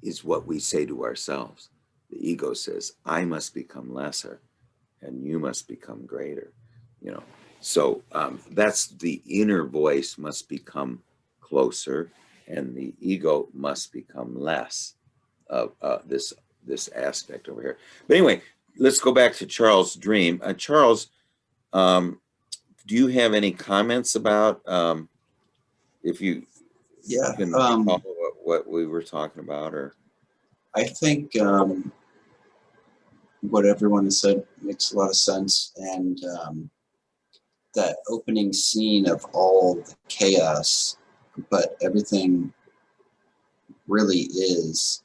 is what we say to ourselves. The ego says, I must become lesser and you must become greater, you know. So that's the inner voice must become closer and the ego must become less of this aspect over here. But anyway, let's go back to Charles' dream. Charles, do you have any comments about if you can recall what we were talking about? Or I think what everyone has said makes a lot of sense, and that opening scene of all the chaos, but everything really is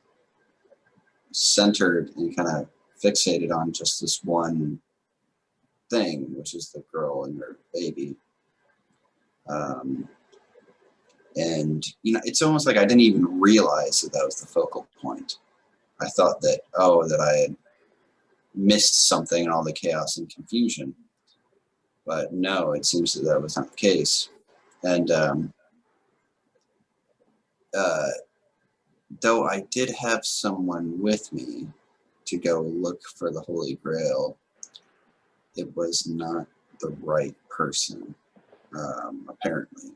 centered and kind of fixated on just this one thing, which is the girl and her baby. And, you know, it's almost like I didn't even realize that was the focal point. I thought that, that I had missed something in all the chaos and confusion. But no, it seems that was not the case. And though I did have someone with me to go look for the Holy Grail, it was not the right person, apparently.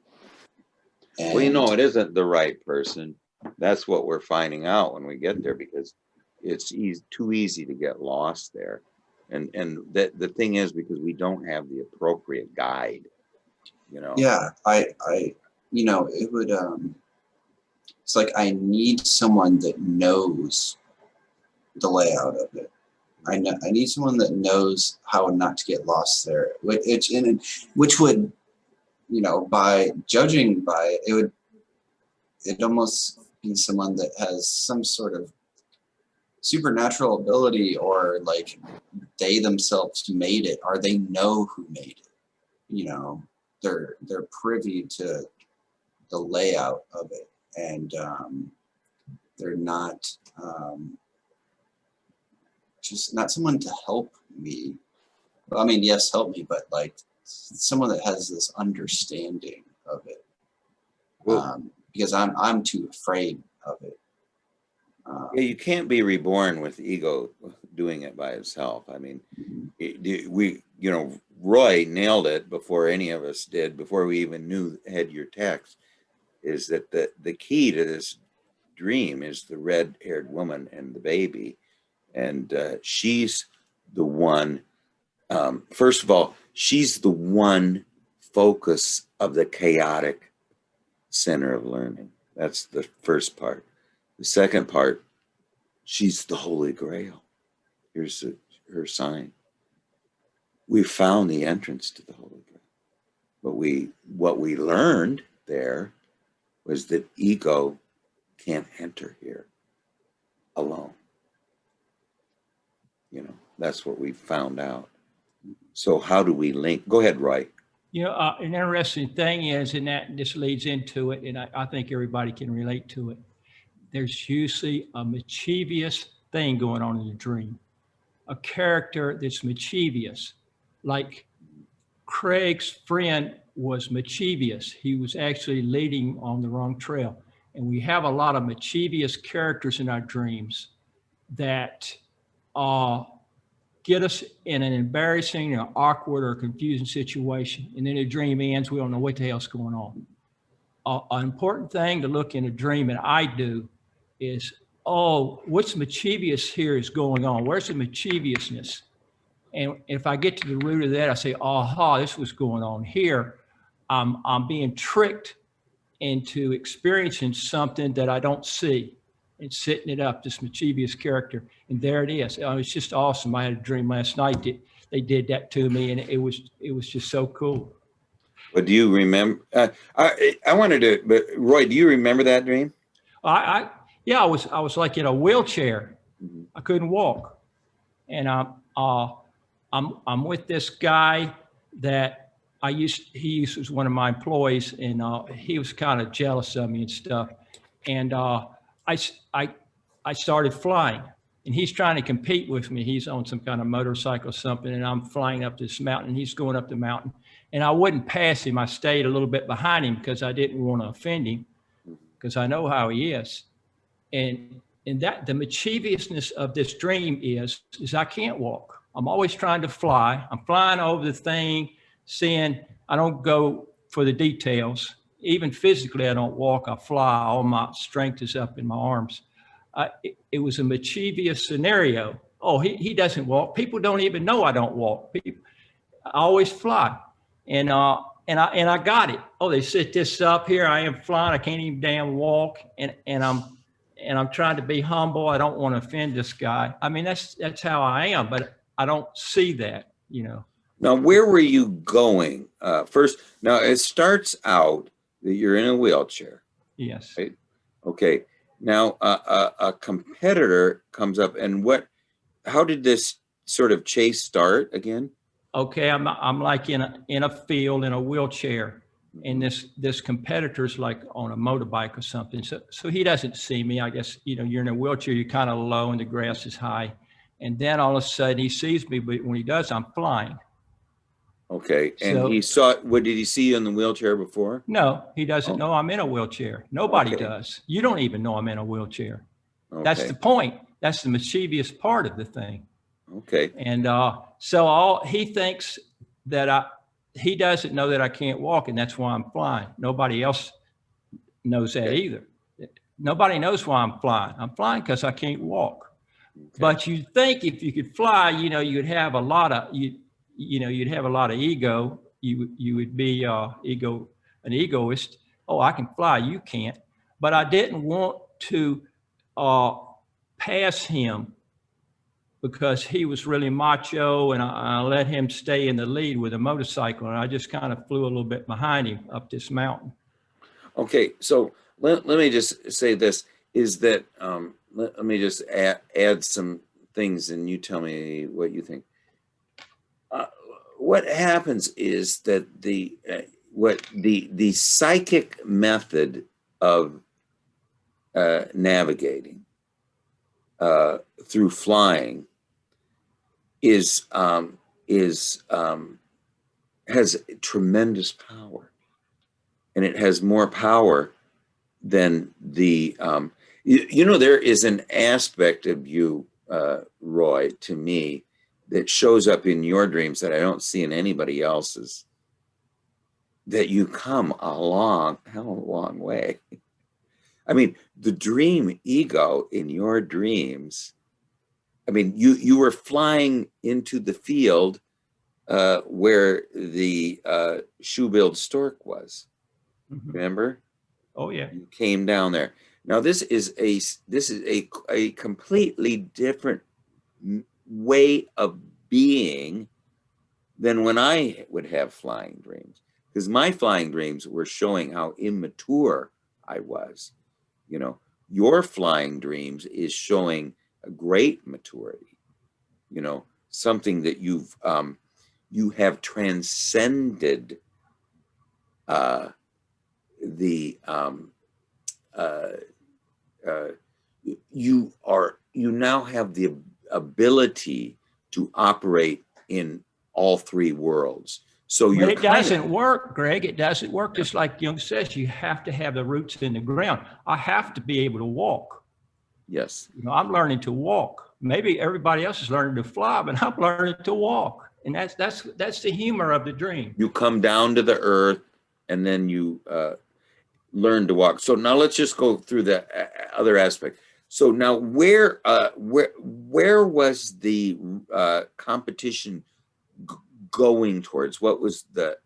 And, well, you know, it isn't the right person. That's what we're finding out when we get there, because it's too easy to get lost there. And the thing is, because we don't have the appropriate guide, you know. Yeah, I you know, it would it's like I need someone that knows the layout of it. I need someone that knows how not to get lost there. Which would, you know, by judging by it, it'd almost be someone that has some sort of supernatural ability, or like they themselves made it, or they know who made it, you know. they're privy to the layout of it, and they're not just not someone to help me. Well, I mean, yes, help me, but like someone that has this understanding of it. Because I'm too afraid of it. Yeah, you can't be reborn with ego doing it by itself. I mean, Roy nailed it before any of us did, before we even had your text, is that the key to this dream is the red-haired woman and the baby. And she's the one, first of all, she's the one focus of the chaotic center of learning. That's the first part. The second part, she's the Holy Grail. Here's her sign. We found the entrance to the Holy Grail. But what we learned there was that ego can't enter here alone. That's what we found out. So how do we link? Go ahead, Roy. An interesting thing is, and that this leads into it, and I think everybody can relate to it. There's usually a mischievous thing going on in the dream, a character that's mischievous. Like Craig's friend was mischievous. He was actually leading on the wrong trail. And we have a lot of mischievous characters in our dreams that get us in an embarrassing or awkward or confusing situation. And then the dream ends, we don't know what the hell's going on. An important thing to look in a dream, and I do, is, what's mischievous here is going on? Where's the mischievousness? And if I get to the root of that, I say, aha, this was going on here. I'm being tricked into experiencing something that I don't see and setting it up, this mischievous character. And there it is. It's just awesome. I had a dream last night that they did that to me, and it was just so cool. But do you remember? I wanted to, but Roy, do you remember that dream? I was like in a wheelchair. Mm-hmm. I couldn't walk, and I'm with this guy that he was one of my employees, and he was kind of jealous of me and stuff. And I started flying, and he's trying to compete with me. He's on some kind of motorcycle or something, and I'm flying up this mountain, and he's going up the mountain. And I wouldn't pass him. I stayed a little bit behind him because I didn't want to offend him, because I know how he is. And that the mischievousness of this dream is I can't walk. I'm always trying to fly. I'm flying over the thing, seeing, I don't go for the details. Even physically, I don't walk, I fly. All my strength is up in my arms. It was a mischievous scenario. He doesn't walk. People don't even know I don't walk. I always fly. And I got it. They set this up here. I am flying. I can't even damn walk. And I'm trying to be humble. I don't want to offend this guy. I mean, that's how I am, but I don't see that, Now, where were you going? First, now it starts out that you're in a wheelchair. Yes. Right? Okay. Now, a competitor comes up, and how did this sort of chase start again? Okay, I'm like in a field in a wheelchair, and this competitor's like on a motorbike or something. So he doesn't see me. I guess you're in a wheelchair, you're kind of low and the grass is high, and then all of a sudden he sees me. But when he does, I'm flying. Okay, and he saw. What did he see you in the wheelchair before? No, he doesn't know I'm in a wheelchair. Nobody Okay. does. You don't even know I'm in a wheelchair. Okay. That's the point. That's the mischievous part of the thing. Okay. And so he thinks that he doesn't know that I can't walk, and that's why I'm flying. Nobody else knows that either. Nobody knows why I'm flying. I'm flying because I can't walk. Okay. But you think if you could fly, you'd have a lot of you'd have a lot of ego. You would be an egoist. I can fly, you can't. But I didn't want to pass him, because he was really macho, and I let him stay in the lead with a motorcycle, and I just kind of flew a little bit behind him up this mountain. Okay, so let me just say this, is that, let me just add some things, and you tell me what you think. What happens is that what the psychic method of navigating through flying has tremendous power, and it has more power than the you know, there is an aspect of you, Roy, to me, that shows up in your dreams that I don't see in anybody else's, that you come a hell of a long way. I mean, the dream ego in your dreams, I mean, you were flying into the field where the shoe-billed stork was. Remember? Oh yeah. You came down there. Now this is a completely different way of being than when I would have flying dreams, because my flying dreams were showing how immature I was. You know, your flying dreams is showing a great maturity. You know, something that you have transcended you now have the ability to operate in all three worlds. So But it doesn't work, Greg. It doesn't work. Just like Jung says, you have to have the roots in the ground. I have to be able to walk. Yes. You know, I'm learning to walk. Maybe everybody else is learning to fly, but I'm learning to walk. And that's the humor of the dream. You come down to the earth, and then you learn to walk. So now let's just go through the other aspect. So now where was the competition going towards? Where was the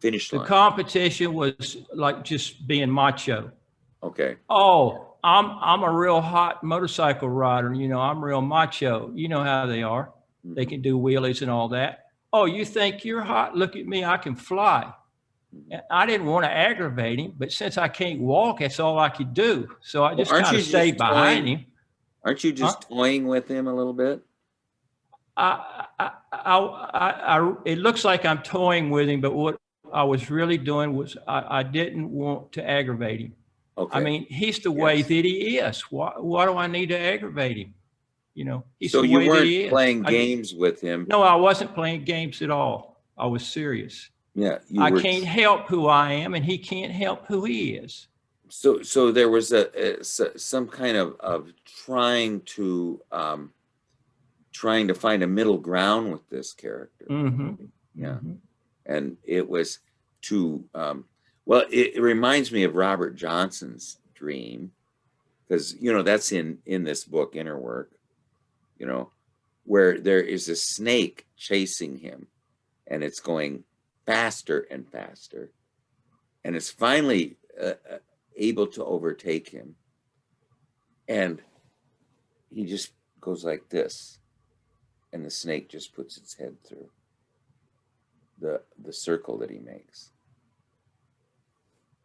finish line? The competition was like just being macho. Okay. Oh, I'm a real hot motorcycle rider. You know, I'm real macho. You know how they are. They can do wheelies and all that. Oh, you think you're hot? Look at me. I can fly. I didn't want to aggravate him, but since I can't walk, that's all I could do. So I just kind of stayed behind him. Aren't you just toying with him a little bit? It looks like I'm toying with him, but what I was really doing was I didn't want to aggravate him. Okay. I mean, he's the way that he is. Why do I need to aggravate him? You know, he's so the you way weren't that he is. Playing games with him. No, I wasn't playing games at all. I was serious. Yeah, I can't help who I am, and he can't help who he is. So there was some kind of trying to find a middle ground with this character. Mm-hmm. Yeah, mm-hmm. And it was to well, it reminds me of Robert Johnson's dream, because you know that's in this book, Inner Work. You know, where there is a snake chasing him, and it's going faster and faster, and it's finally able to overtake him, and he just goes like this, and the snake just puts its head through the circle that he makes,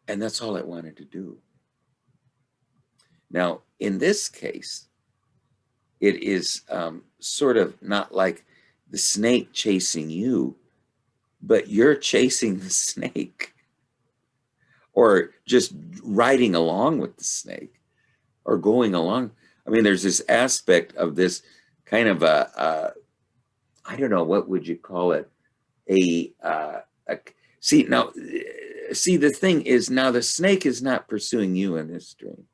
and that's all it wanted to do. Now in this case, it is sort of not like the snake chasing you, but you're chasing the snake, or just riding along with the snake, or going along. I mean, there's this aspect of this kind of I don't know, what would you call it? See, the thing is, now the snake is not pursuing you in this dream.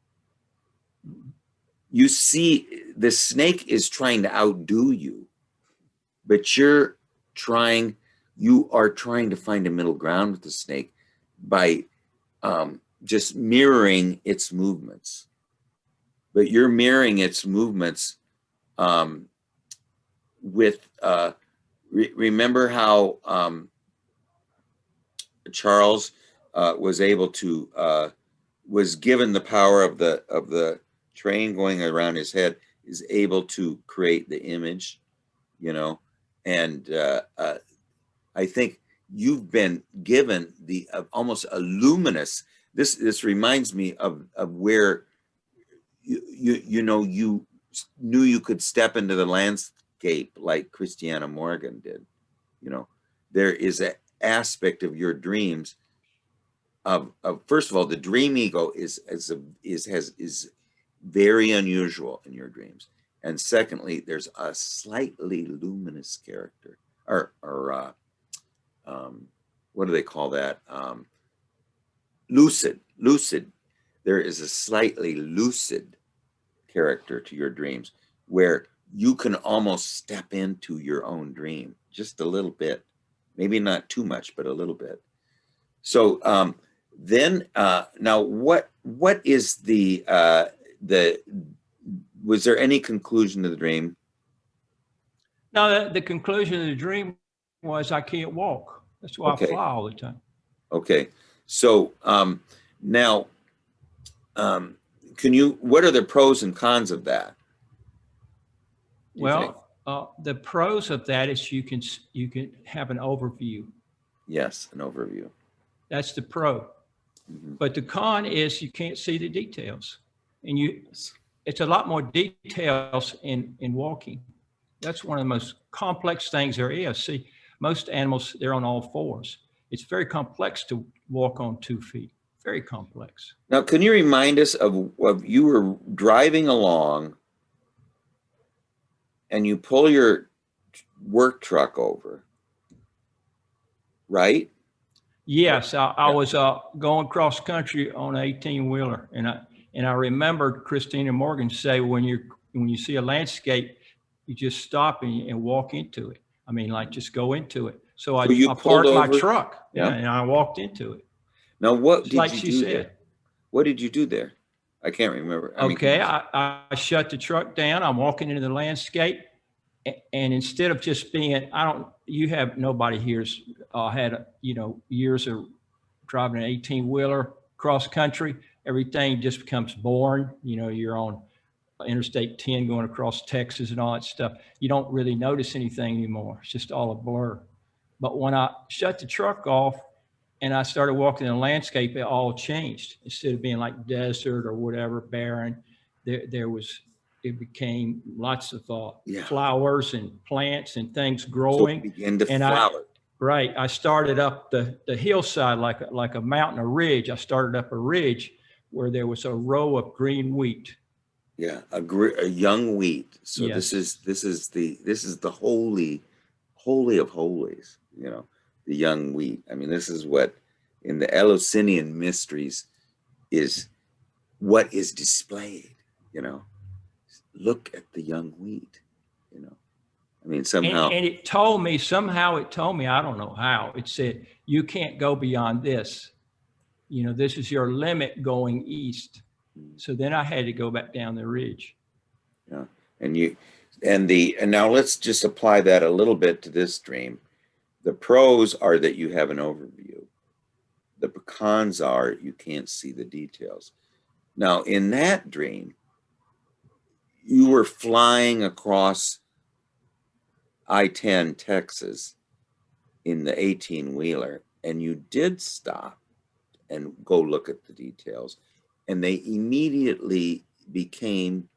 You see, the snake is trying to outdo you, but you are trying to find a middle ground with the snake by just mirroring its movements. But you're mirroring its movements with, remember how Charles was able to, was given the power of the train going around his head, is able to create the image, you know, and I think you've been given the almost a luminous. This reminds me of where you know, you knew you could step into the landscape like Christiana Morgan did, You know, there is an aspect of your dreams of first of all, the dream ego is very unusual in your dreams. And secondly, there's a slightly luminous character, or what do they call that? Lucid. There is a slightly lucid character to your dreams where you can almost step into your own dream just a little bit, maybe not too much, but a little bit. So then now what is the was there any conclusion to the dream? No, the conclusion of the dream was I can't walk. That's why Okay. I fly all the time. Okay. So now can you, what are the pros and cons of that? Well, the pros of that is you can have an overview. Yes, an overview. That's the pro. Mm-hmm. But the con is you can't see the details, and it's a lot more details in walking. That's one of the most complex things there is. See, most animals, they're on all fours. It's very complex to walk on 2 feet. Very complex. Now, can you remind us of you were driving along and you pull your work truck over, right? Yes, I was going cross country on an 18-wheeler, and I remembered Christina Morgan say when you see a landscape, you just stop and walk into it. I mean, like just go into it. So I parked my truck, and I walked into it. Now, what did like you she do said. there? What did you do there? I can't remember. I shut the truck down. I'm walking into the landscape, and instead of just being, nobody here's had years of driving an 18-wheeler cross country. Everything just becomes boring. You're on Interstate 10 going across Texas and all that stuff. You don't really notice anything anymore. It's just all a blur. But when I shut the truck off and I started walking in the landscape, it all changed. Instead of being like desert or whatever, barren, it became lots of flowers and plants and things growing. So it began to flower. I started up the hillside like a mountain, a ridge. I started up a ridge where there was a row of green wheat. Yeah, a young wheat. So yes. this is the holy of holies. The young wheat. I mean, this is what in the Eleusinian mysteries is what is displayed. Look at the young wheat. I mean, somehow. And it told me, I don't know how, it said, you can't go beyond this. This is your limit going east. So then I had to go back down the ridge. Yeah. And now let's just apply that a little bit to this dream. The pros are that you have an overview. The cons are you can't see the details. Now, in that dream, you were flying across I-10 Texas in the 18-wheeler, and you did stop and go look at the details, and they immediately became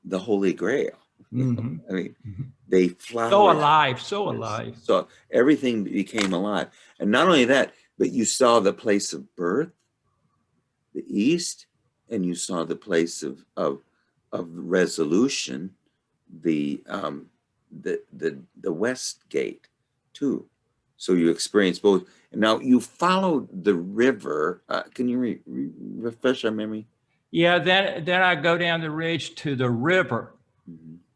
the Holy Grail. Mm-hmm. I mean, they flowered. So alive. So everything became alive. And not only that, but you saw the place of birth, the east, and you saw the place of resolution, the west gate too. So you experienced both. And now you followed the river. Can you refresh our memory? Yeah, then I go down the ridge to the river,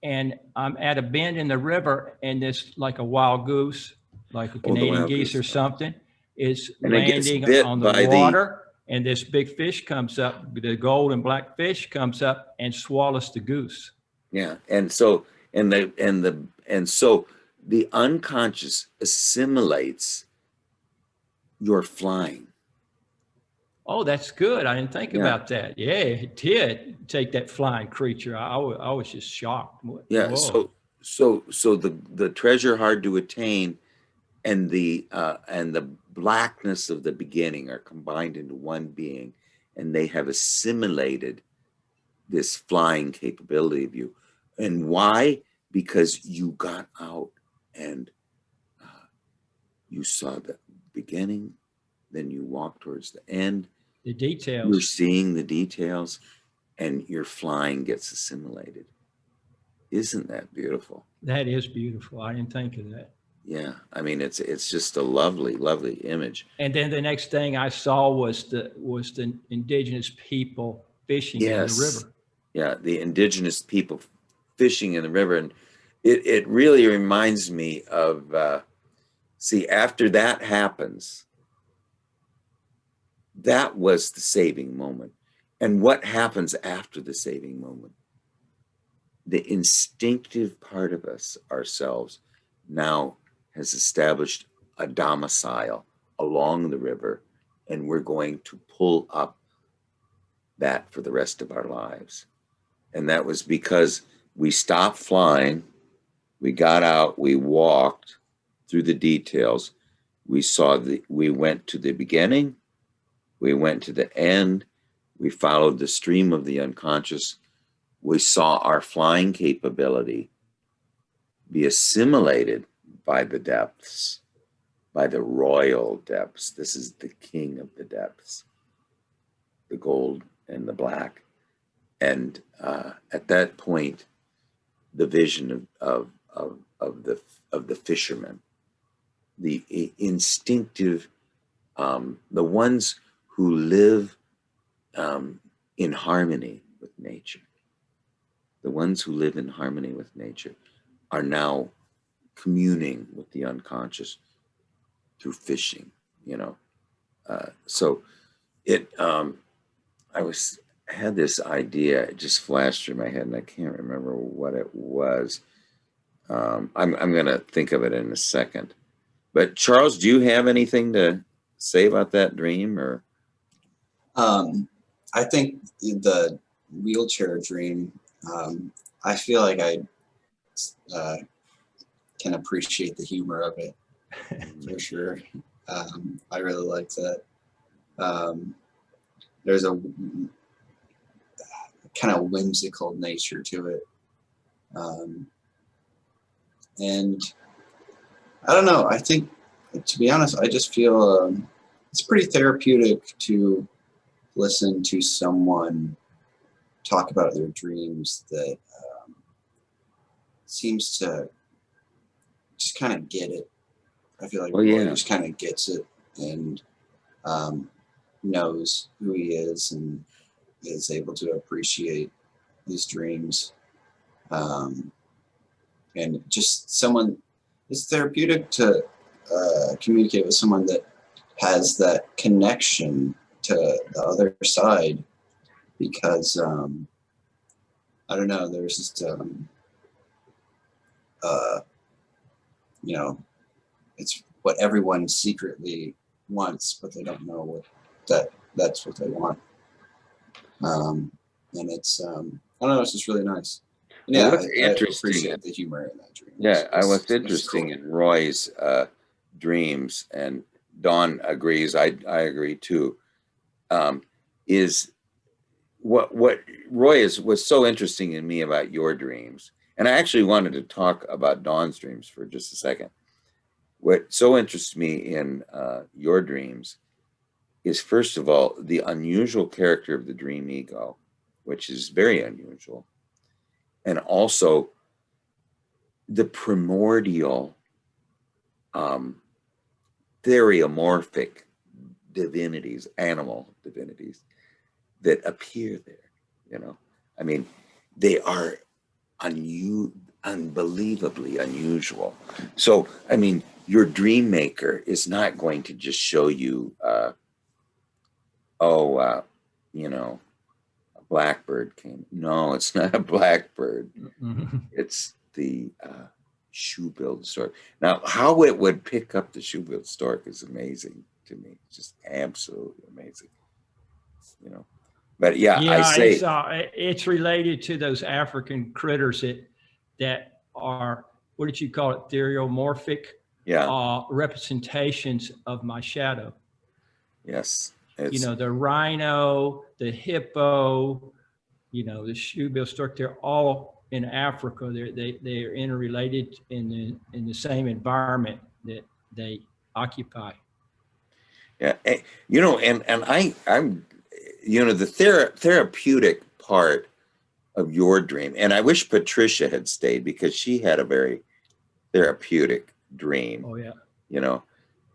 and I'm at a bend in the river, and this like a wild goose, like a Canadian geese or something, is landing on the water. And this big fish comes up, the gold and black fish comes up and swallows the goose. Yeah, and so the unconscious assimilates your flying. Oh, that's good. I didn't think about that. Yeah, it did take that flying creature. I was just shocked. Yeah. Whoa. So the treasure hard to attain and the blackness of the beginning are combined into one being, and they have assimilated this flying capability of you. And why? Because you got out and you saw the beginning, then you walk towards the end. The You're details. seeing the details, and your flying gets assimilated. Isn't that beautiful? That is beautiful. I didn't think of that. Yeah, I mean, it's just a lovely, lovely image. And then the next thing I saw was the indigenous people fishing in the Yes. river. Yeah, the indigenous people fishing in the river. And it really reminds me of, see, after that happens, that was the saving moment. And what happens after the saving moment? The instinctive part of us, ourselves, now has established a domicile along the river, and we're going to pull up that for the rest of our lives. And that was because we stopped flying, we got out, we walked through the details, we went to the beginning, we went to the end, we followed the stream of the unconscious, we saw our flying capability be assimilated by the depths, by the royal depths. This is the king of the depths, the gold and the black. And at that point, the vision of the fisherman, the instinctive, the ones who live in harmony with nature, the ones who live in harmony with nature are now communing with the unconscious through fishing, you know. So it, had this idea, it just flashed through my head, and I can't remember what it was. I'm going to think of it in a second. But Charles, do you have anything to say about that dream, or? I think the wheelchair dream, I feel like I can appreciate the humor of it for sure. I really like that. There's a kind of whimsical nature to it. And I don't know, I think, to be honest, I just feel it's pretty therapeutic to listen to someone talk about their dreams that seems to just kind of get it. I feel like Roy just kind of gets it and knows who he is and is able to appreciate his dreams. And just someone, it's therapeutic to communicate with someone that has that connection to the other side, because I don't know, there's just you know, it's what everyone secretly wants, but they don't know that's what they want. And it's I don't know, it's just really nice. Yeah, what's I appreciate the humor in that dream. Yeah, what's interesting in Roy's dreams, and Dawn agrees, I agree too, is what Roy was so interesting in me about your dreams. And I actually wanted to talk about Dawn's dreams for just a second. What so interests me in your dreams is, first of all, the unusual character of the dream ego, which is very unusual, and also the primordial theriomorphic divinities, animal divinities that appear there, you know. I mean, they are unbelievably unusual. So, I mean, your dream maker is not going to just show you, you know, a blackbird came. No, it's not a blackbird. Mm-hmm. It's the shoe-billed stork. Now, how it would pick up the shoe-billed stork is amazing to me. Just absolutely amazing, you know. But yeah, I say it's related to those African critters that are, what did you call it, theriomorphic representations of my shadow. Yes. You know, the rhino, the hippo, you know, the shoe-billed stork, they're all in Africa. They are interrelated in the same environment that they occupy. Yeah, you know, and I'm, you know, the therapeutic part of your dream, and I wish Patricia had stayed because she had a very therapeutic dream, Oh yeah. you know,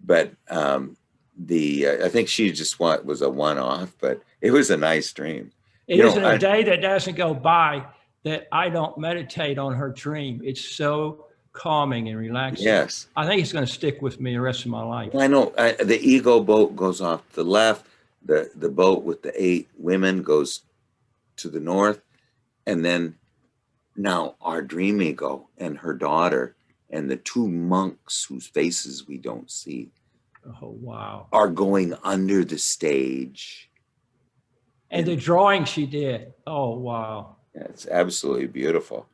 but I think she just was a one-off, but it was a nice dream. It You know, isn't a day that doesn't go by that I don't meditate on her dream. It's so calming and relaxing. yes, I think it's going to stick with me the rest of my life. I know the ego boat goes off to the left, the boat with the 8 women goes to the north, and then now our dream ego and her daughter and the 2 monks whose faces we don't see Oh, wow. are going under the stage. And the drawing she did. Oh, wow. Yeah, it's absolutely beautiful,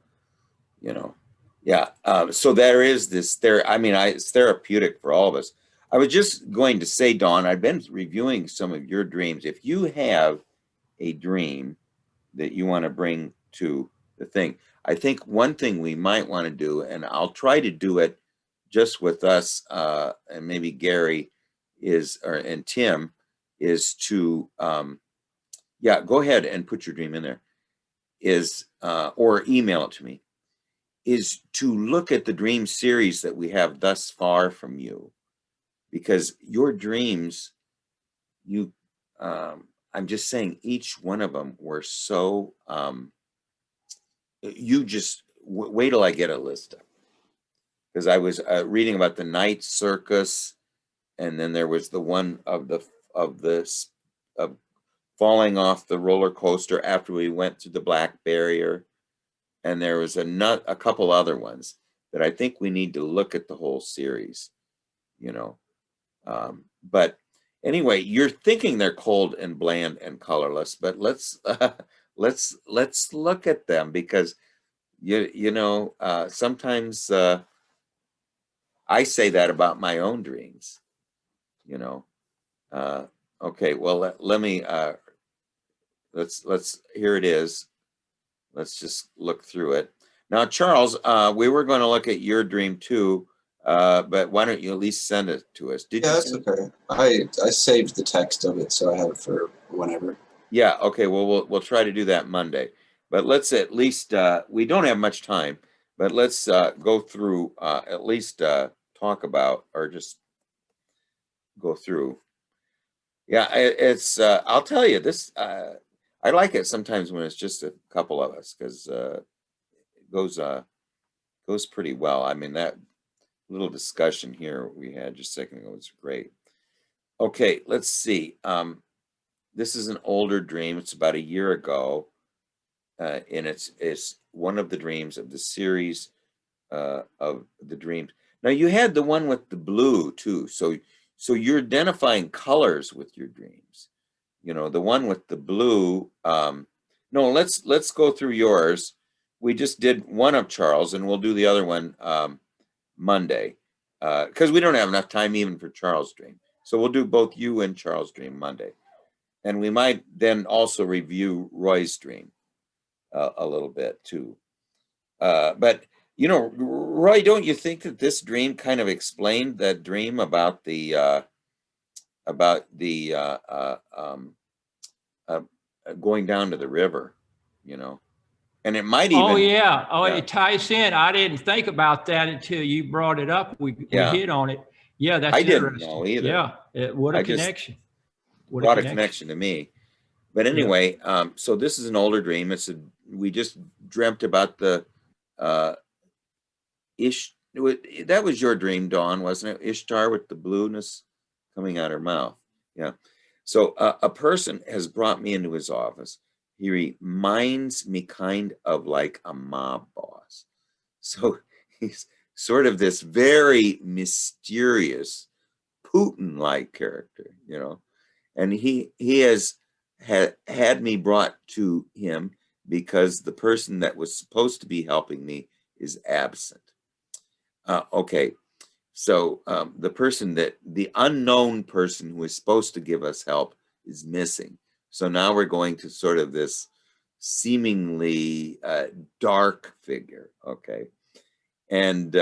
you know. Yeah. So there is this there. I mean, it's therapeutic for all of us. I was just going to say, Dawn, I've been reviewing some of your dreams. If you have a dream that you want to bring to the thing, I think one thing we might want to do, and I'll try to do it just with us, and maybe Gary and Tim, is to, yeah, go ahead and put your dream in there, or email it to me, is to look at the dream series that we have thus far from you, because your dreams, I'm just saying, each one of them were so, you just wait till I get a list of, because I was reading about the night circus, and then there was the one of of falling off the roller coaster after we went through the black barrier, and there was a couple other ones that I think we need to look at the whole series, you know. But anyway, you're thinking they're cold and bland and colorless, but let's look at them, because you know, sometimes I say that about my own dreams, you know. Okay, well, let me let's here it is. Let's just look through it. Now, Charles, we were going to look at your dream too, but why don't you at least send it to us? Did Yeah, you that's send okay. I saved the text of it, so I have it for whenever. Yeah, okay, well, we'll try to do that Monday. But let's at least, we don't have much time, but let's go through, at least talk about, or just go through. Yeah, it's, I'll tell you, this, I like it sometimes when it's just a couple of us, because it goes pretty well. I mean, that little discussion here we had just a second ago was great. Okay, let's see. This is an older dream. It's about a year ago. And it's one of the dreams of the series of the dreams. Now you had the one with the blue too, so you're identifying colors with your dreams. You know, the one with the blue. No, let's go through yours. We just did one of Charles, and we'll do the other one Monday, because we don't have enough time even for Charles' dream. So we'll do both you and Charles' dream Monday, and we might then also review Roy's dream a little bit too. But you know, Roy, don't you think that this dream kind of explained that dream about the going down to the river, you know? And it might even. Oh yeah. Oh, Yeah. it ties in. I didn't think about that until you brought it up. We hit on it. Yeah, that's I didn't interesting. know either. Yeah, what a connection. What brought a connection to me. But anyway, so this is an older dream. We just dreamt about the that was your dream, Dawn, wasn't it? Ishtar with the blueness coming out her mouth. Yeah. So a person has brought me into his office. He reminds me kind of like a mob boss. So he's sort of this very mysterious Putin-like character, you know. And he has had me brought to him because the person that was supposed to be helping me is absent. Okay, so the unknown person who is supposed to give us help is missing. So now we're going to sort of this seemingly dark figure, okay? And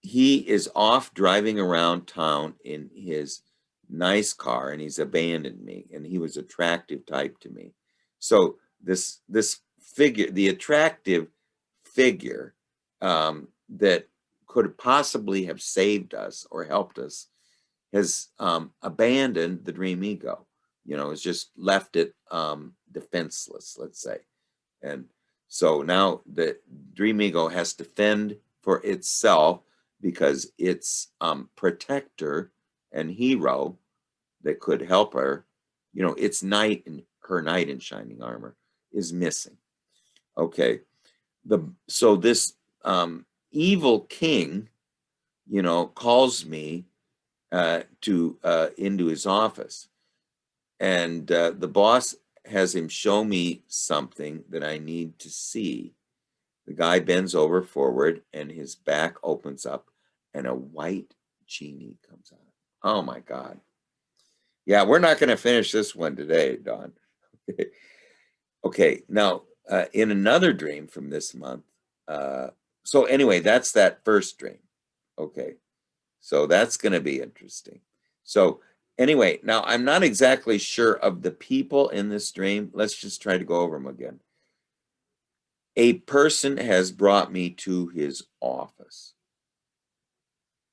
he is off driving around town in his nice car, and he's abandoned me, and he was attractive type to me. So this figure, the attractive figure that could possibly have saved us or helped us, has abandoned the dream ego. You know, has just left it defenseless, let's say. And so now the dream ego has to fend for itself, because its protector and hero that could help her, you know, its knight and her knight in shining armor is missing. Okay. So this evil king, you know, calls me into his office, and the boss has him show me something that I need to see. The guy bends over forward, and his back opens up, and a white genie comes out. Oh my God. Yeah, we're not going to finish this one today, Dawn. Okay, now in another dream from this month. So anyway, that's that first dream. Okay, so that's going to be interesting. So anyway, now I'm not exactly sure of the people in this dream. Let's just try to go over them again. A person has brought me to his office.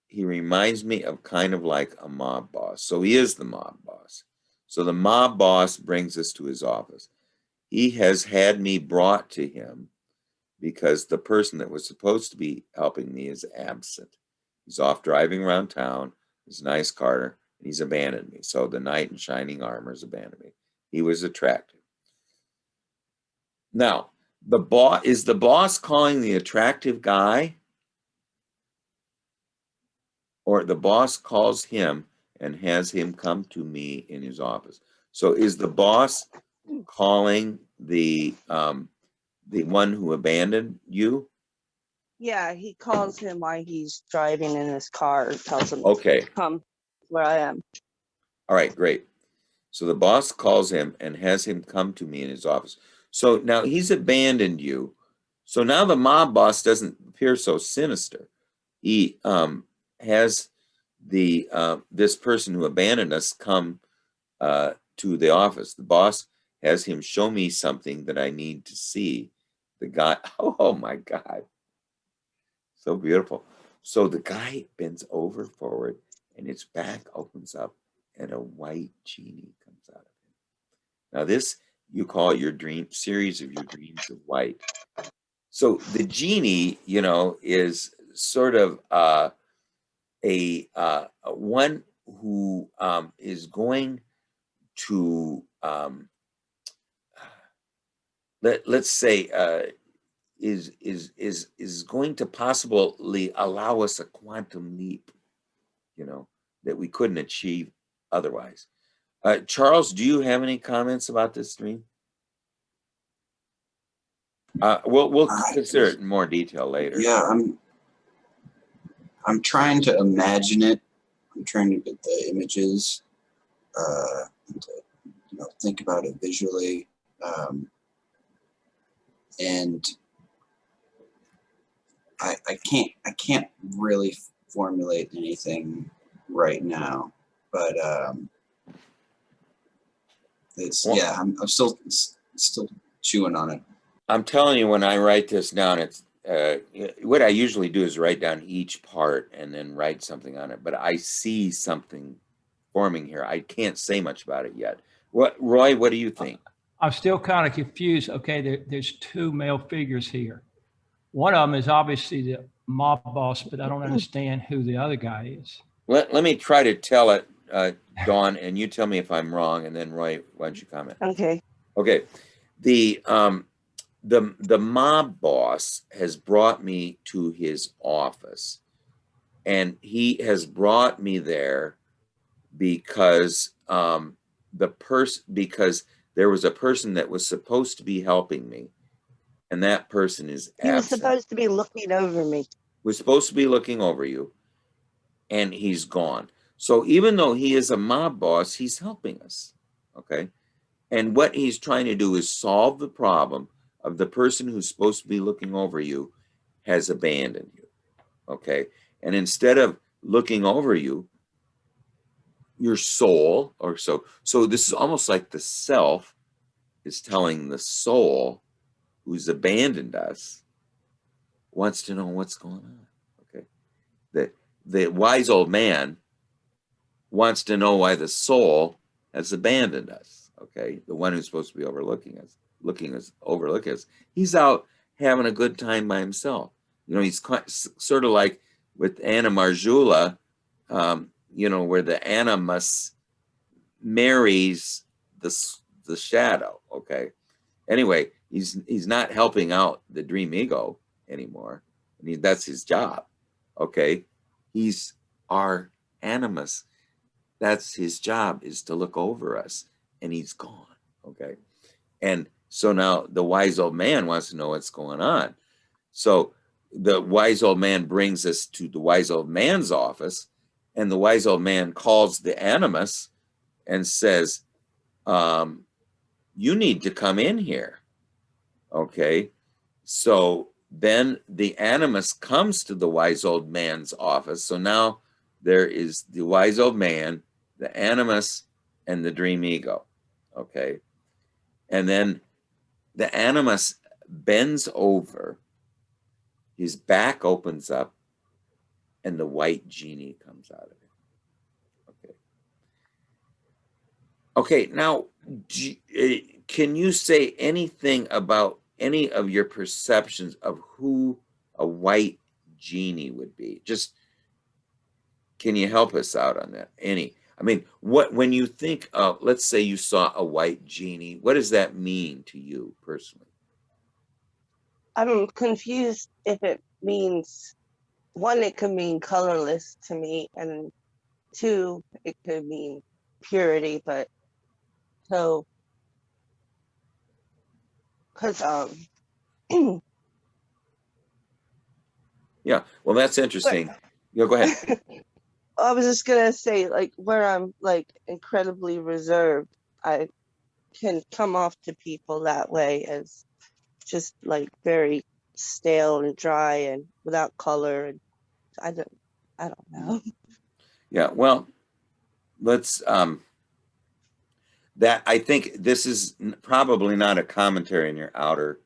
He reminds me of kind of like a mob boss. So he is the mob boss. So the mob boss brings us to his office. He has had me brought to him because the person that was supposed to be helping me is absent. He's off driving around town, his nice car, and he's abandoned me. So the knight in shining armor has abandoned me. He was attractive. Now, is the boss calling the attractive guy? Or the boss calls him and has him come to me in his office? So is the boss calling the one who abandoned you? Yeah, he calls him while he's driving in his car, tells him Okay. to come where I am. All right, great. So the boss calls him and has him come to me in his office. So now he's abandoned you. So now the mob boss doesn't appear so sinister. He has this person who abandoned us come to the office. The boss has him show me something that I need to see. The guy, oh my God, so beautiful. So the guy bends over forward, and his back opens up, and a white genie comes out of him. Now this, you call your dream series of your dreams of white. So the genie, you know, is sort of a one who is going to let's say is going to possibly allow us a quantum leap, you know, that we couldn't achieve otherwise. Charles, do you have any comments about this dream? We'll consider it in more detail later. Yeah, I'm trying to imagine it. I'm trying to get the images, and to, you know, think about it visually, and I can't really formulate anything right now, but it's, yeah, I'm still chewing on it. I'm telling you, when I write this down, it's what I usually do is write down each part and then write something on it. But I see something forming here. I can't say much about it yet. Roy, what do you think? I'm still kind of confused. Okay, there's two male figures here. One of them is obviously the mob boss, but I don't understand who the other guy is. Let me try to tell it, Dawn, and you tell me if I'm wrong, and then Roy, why don't you comment? Okay. Okay. The mob boss has brought me to his office, and he has brought me there because because there was a person that was supposed to be helping me, and that person is absent. He was supposed to be looking over me. Was supposed to be looking over you, and he's gone. So even though he is a mob boss, he's helping us. Okay. And what he's trying to do is solve the problem of the person who's supposed to be looking over you has abandoned you. Okay. And instead of looking over you, your soul, or so this is almost like the self is telling the soul who's abandoned us, wants to know what's going on. Okay. The wise old man wants to know why the soul has abandoned us. Okay. The one who's supposed to be overlooking us, he's out having a good time by himself. You know, he's sort of like with Anna Marjula, you know, where the animus marries the shadow. Okay. Anyway, he's not helping out the dream ego anymore. I mean, that's his job. Okay. He's our animus. That's his job, is to look over us, and he's gone. Okay. And so now the wise old man wants to know what's going on. So the wise old man brings us to the wise old man's office, and the wise old man calls the animus and says, you need to come in here. Okay. So then the animus comes to the wise old man's office. So now there is the wise old man, the animus, and the dream ego. Okay. And then the animus bends over, his back opens up, and the white genie comes out of it. Okay. Okay, now, can you say anything about any of your perceptions of who a white genie would be? Just, can you help us out on that? I mean, when you think of, let's say you saw a white genie, what does that mean to you personally? I'm confused if it means, one, it could mean colorless to me, and two, it could mean purity, but so, because Yeah, well, that's interesting. Yeah, go ahead. I was just gonna say, like, where I'm like incredibly reserved, I can come off to people that way as just like very stale and dry and without color, and I don't know. Yeah, well, let's that, I think this is probably not a commentary on your outer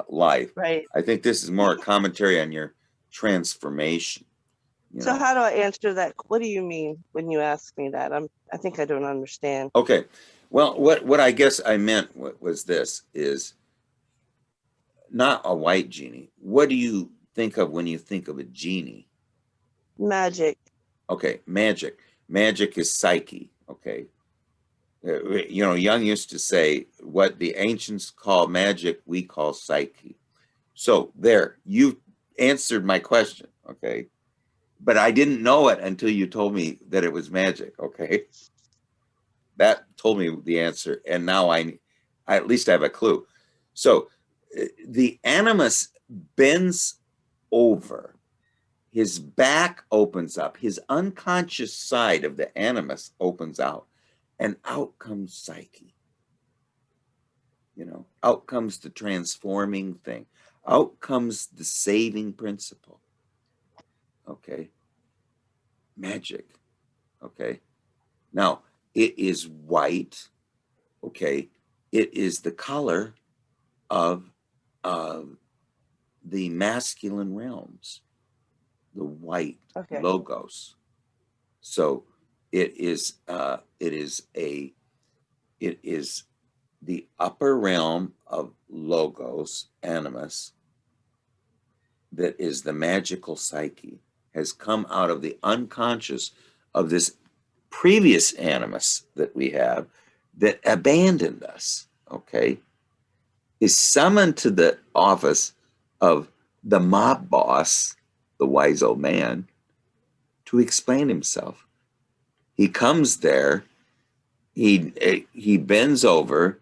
life. Right. I think this is more a commentary on your transformation. So how do I answer that? What do you mean when you ask me that? I think I don't understand. Okay. Well, what I guess I meant was this, is not a white genie. What do you think of when you think of a genie? Magic. Okay, magic. Magic is psyche. Okay. You know, Jung used to say, what the ancients call magic, we call psyche. So there, you answered my question. Okay. But I didn't know it until you told me that it was magic. Okay. That told me the answer. And now I at least have a clue. So the animus bends over, his back opens up, his unconscious side of the animus opens out, and out comes psyche. You know, out comes the transforming thing. Out comes the saving principle. Okay. Magic. Okay. Now, it is white. Okay. It is the color of the masculine realms, the white logos. So it is the upper realm of logos, animus, that is the magical psyche, has come out of the unconscious of this previous animus that we have that abandoned us. Okay. Is summoned to the office of the mob boss, the wise old man, to explain himself. He comes there, he bends over,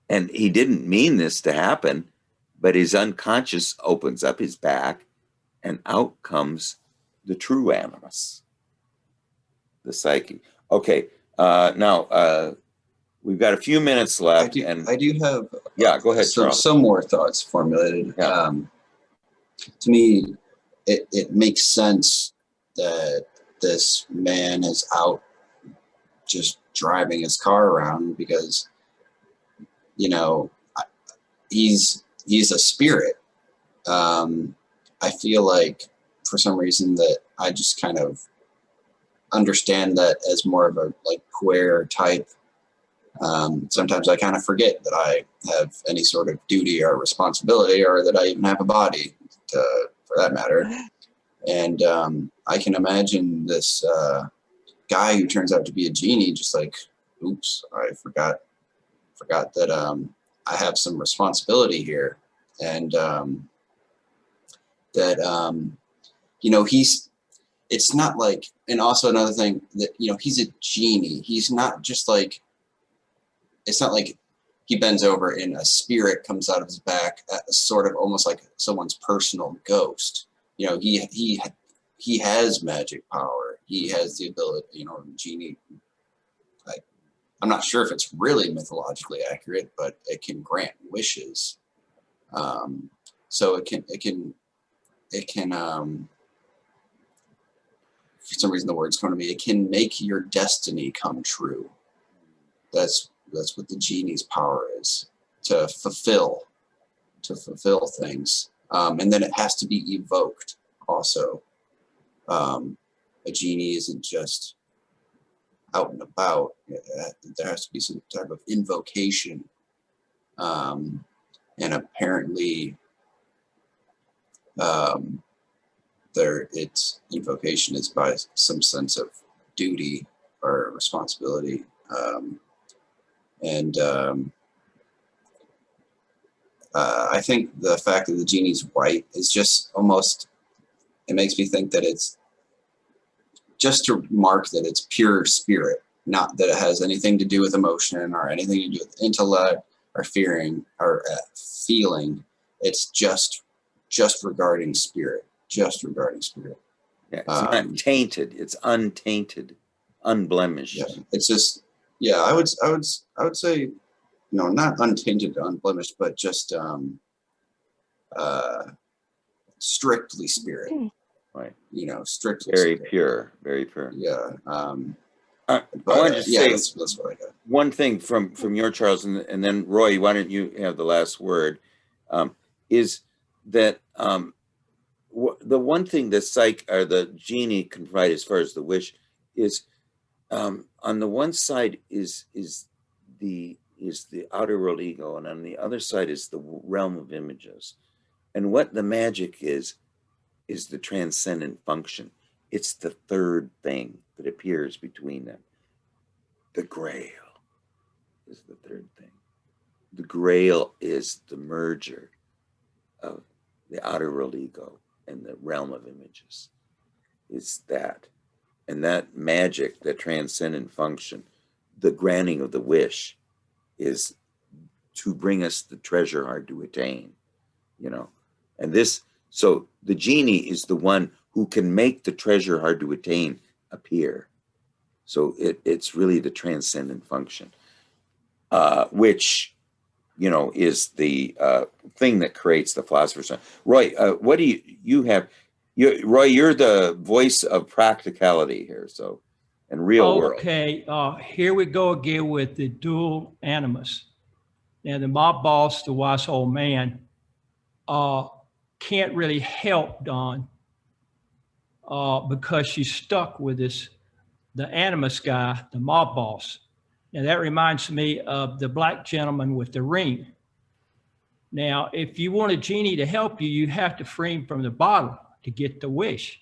and he didn't mean this to happen, but his unconscious opens up his back, and out comes the true animus, the psyche. Okay, now we've got a few minutes left. I do have go ahead, some more thoughts formulated. Yeah. To me, it makes sense that this man is out just driving his car around because, you know, he's a spirit. I feel like for some reason that I just kind of understand that as more of a like queer type. Sometimes I kind of forget that I have any sort of duty or responsibility, or that I even have a body, for that matter. And I can imagine this guy who turns out to be a genie, just like, oops, I forgot that I have some responsibility here, and that you know, it's not like, and also another thing that, you know, he's a genie. He's not just like, it's not like he bends over and a spirit comes out of his back, sort of almost like someone's personal ghost. You know, he has magic power. He has the ability, you know, genie. I'm not sure if it's really mythologically accurate, but it can grant wishes. So it can for some reason the words come to me. It can make your destiny come true. That's what the genie's power is, to fulfill things. And then it has to be evoked also. A genie isn't just out and about. There has to be some type of invocation. And apparently its invocation is by some sense of duty or responsibility. I think the fact that the genie's white is just almost, it makes me think that it's just to mark that it's pure spirit, not that it has anything to do with emotion or anything to do with intellect or fearing or feeling. It's just regarding spirit, just regarding spirit. Yeah, it's not tainted. It's untainted, unblemished. Yeah, it's just, yeah, I would say, no, not untainted, unblemished, but just strictly spirit. Right. You know, strictly very spirit. pure, very pure. Yeah. I But wanted to yeah, say that's what I got. one thing from your, Charles, and then Roy, why don't you have the last word? Is that the one thing the psych or the genie can provide as far as the wish is, on the one side is the outer world ego, and on the other side is the realm of images. And what the magic is the transcendent function. It's the third thing that appears between them. The Grail is the third thing. The Grail is the merger of the outer world ego and the realm of images. It's that. And that magic, that transcendent function, the granting of the wish, is to bring us the treasure hard to attain, you know. And this, so the genie is the one who can make the treasure hard to attain appear. So it's really the transcendent function, which, you know, is the thing that creates the philosopher's stone. Roy, what do you have? Roy, you're the voice of practicality here, so, and real world. Okay, here we go again with the dual animus. Now, the mob boss, the wise old man, can't really help Dawn because she's stuck with the animus guy, the mob boss. Now, that reminds me of the black gentleman with the ring. Now, if you want a genie to help you, you have to free him from the bottle to get the wish.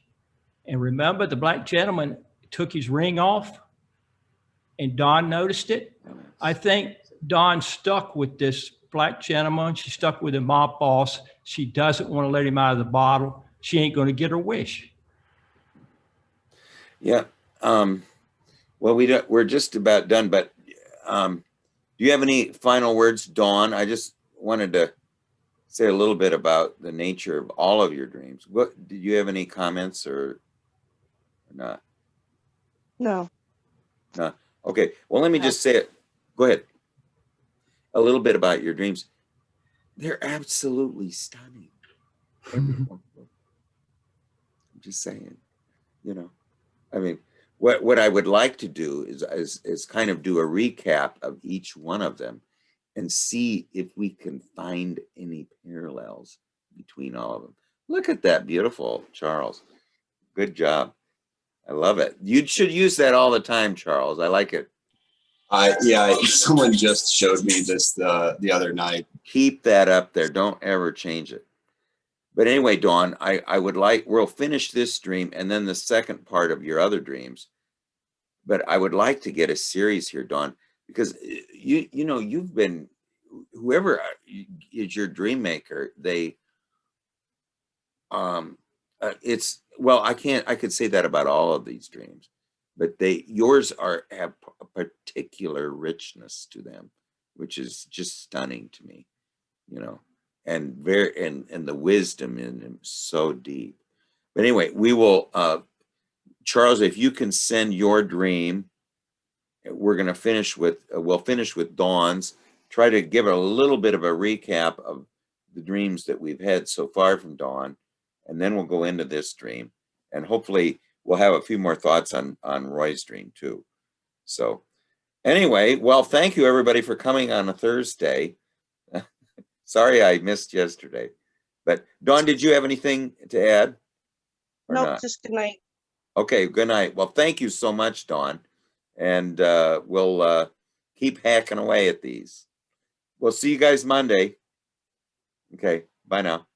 And remember, the black gentleman took his ring off and Dawn noticed it. I think Dawn's stuck with this black gentleman. She's stuck with the mob boss. She doesn't want to let him out of the bottle. She ain't going to get her wish. Yeah. Well, we're just about done, but do you have any final words, Dawn? I just wanted to say a little bit about the nature of all of your dreams. What, did you have any comments or not? No. No. Okay. Well, let me just say it. Go ahead. A little bit about your dreams. They're absolutely stunning. Every one of them. I'm just saying. you know, I mean, what I would like to do is kind of do a recap of each one of them and see if we can find any parallels between all of them. Look at that, beautiful, Charles. Good job. I love it. You should use that all the time, Charles. I like it. Yeah, someone just showed me this the other night. Keep that up there. Don't ever change it. But anyway, Dawn, I would like, we'll finish this dream and then the second part of your other dreams. But I would like to get a series here, Dawn, because you know, you've been, whoever is your dream maker, they, it's, well, I could say that about all of these dreams, but yours have a particular richness to them, which is just stunning to me, you know, and the wisdom in them so deep. But anyway, we will, Charles, if you can send your dream, we're going to finish with, we'll finish with Dawn's, try to give a little bit of a recap of the dreams that we've had so far from Dawn, and then we'll go into this dream, and hopefully we'll have a few more thoughts on Roy's dream too. So anyway, well, thank you everybody for coming on a Thursday. Sorry I missed yesterday, but Dawn, did you have anything to add or Nope, not? just good night. Okay, good night. Well, thank you so much, Dawn, and we'll keep hacking away at these. We'll see you guys Monday. Okay, bye now.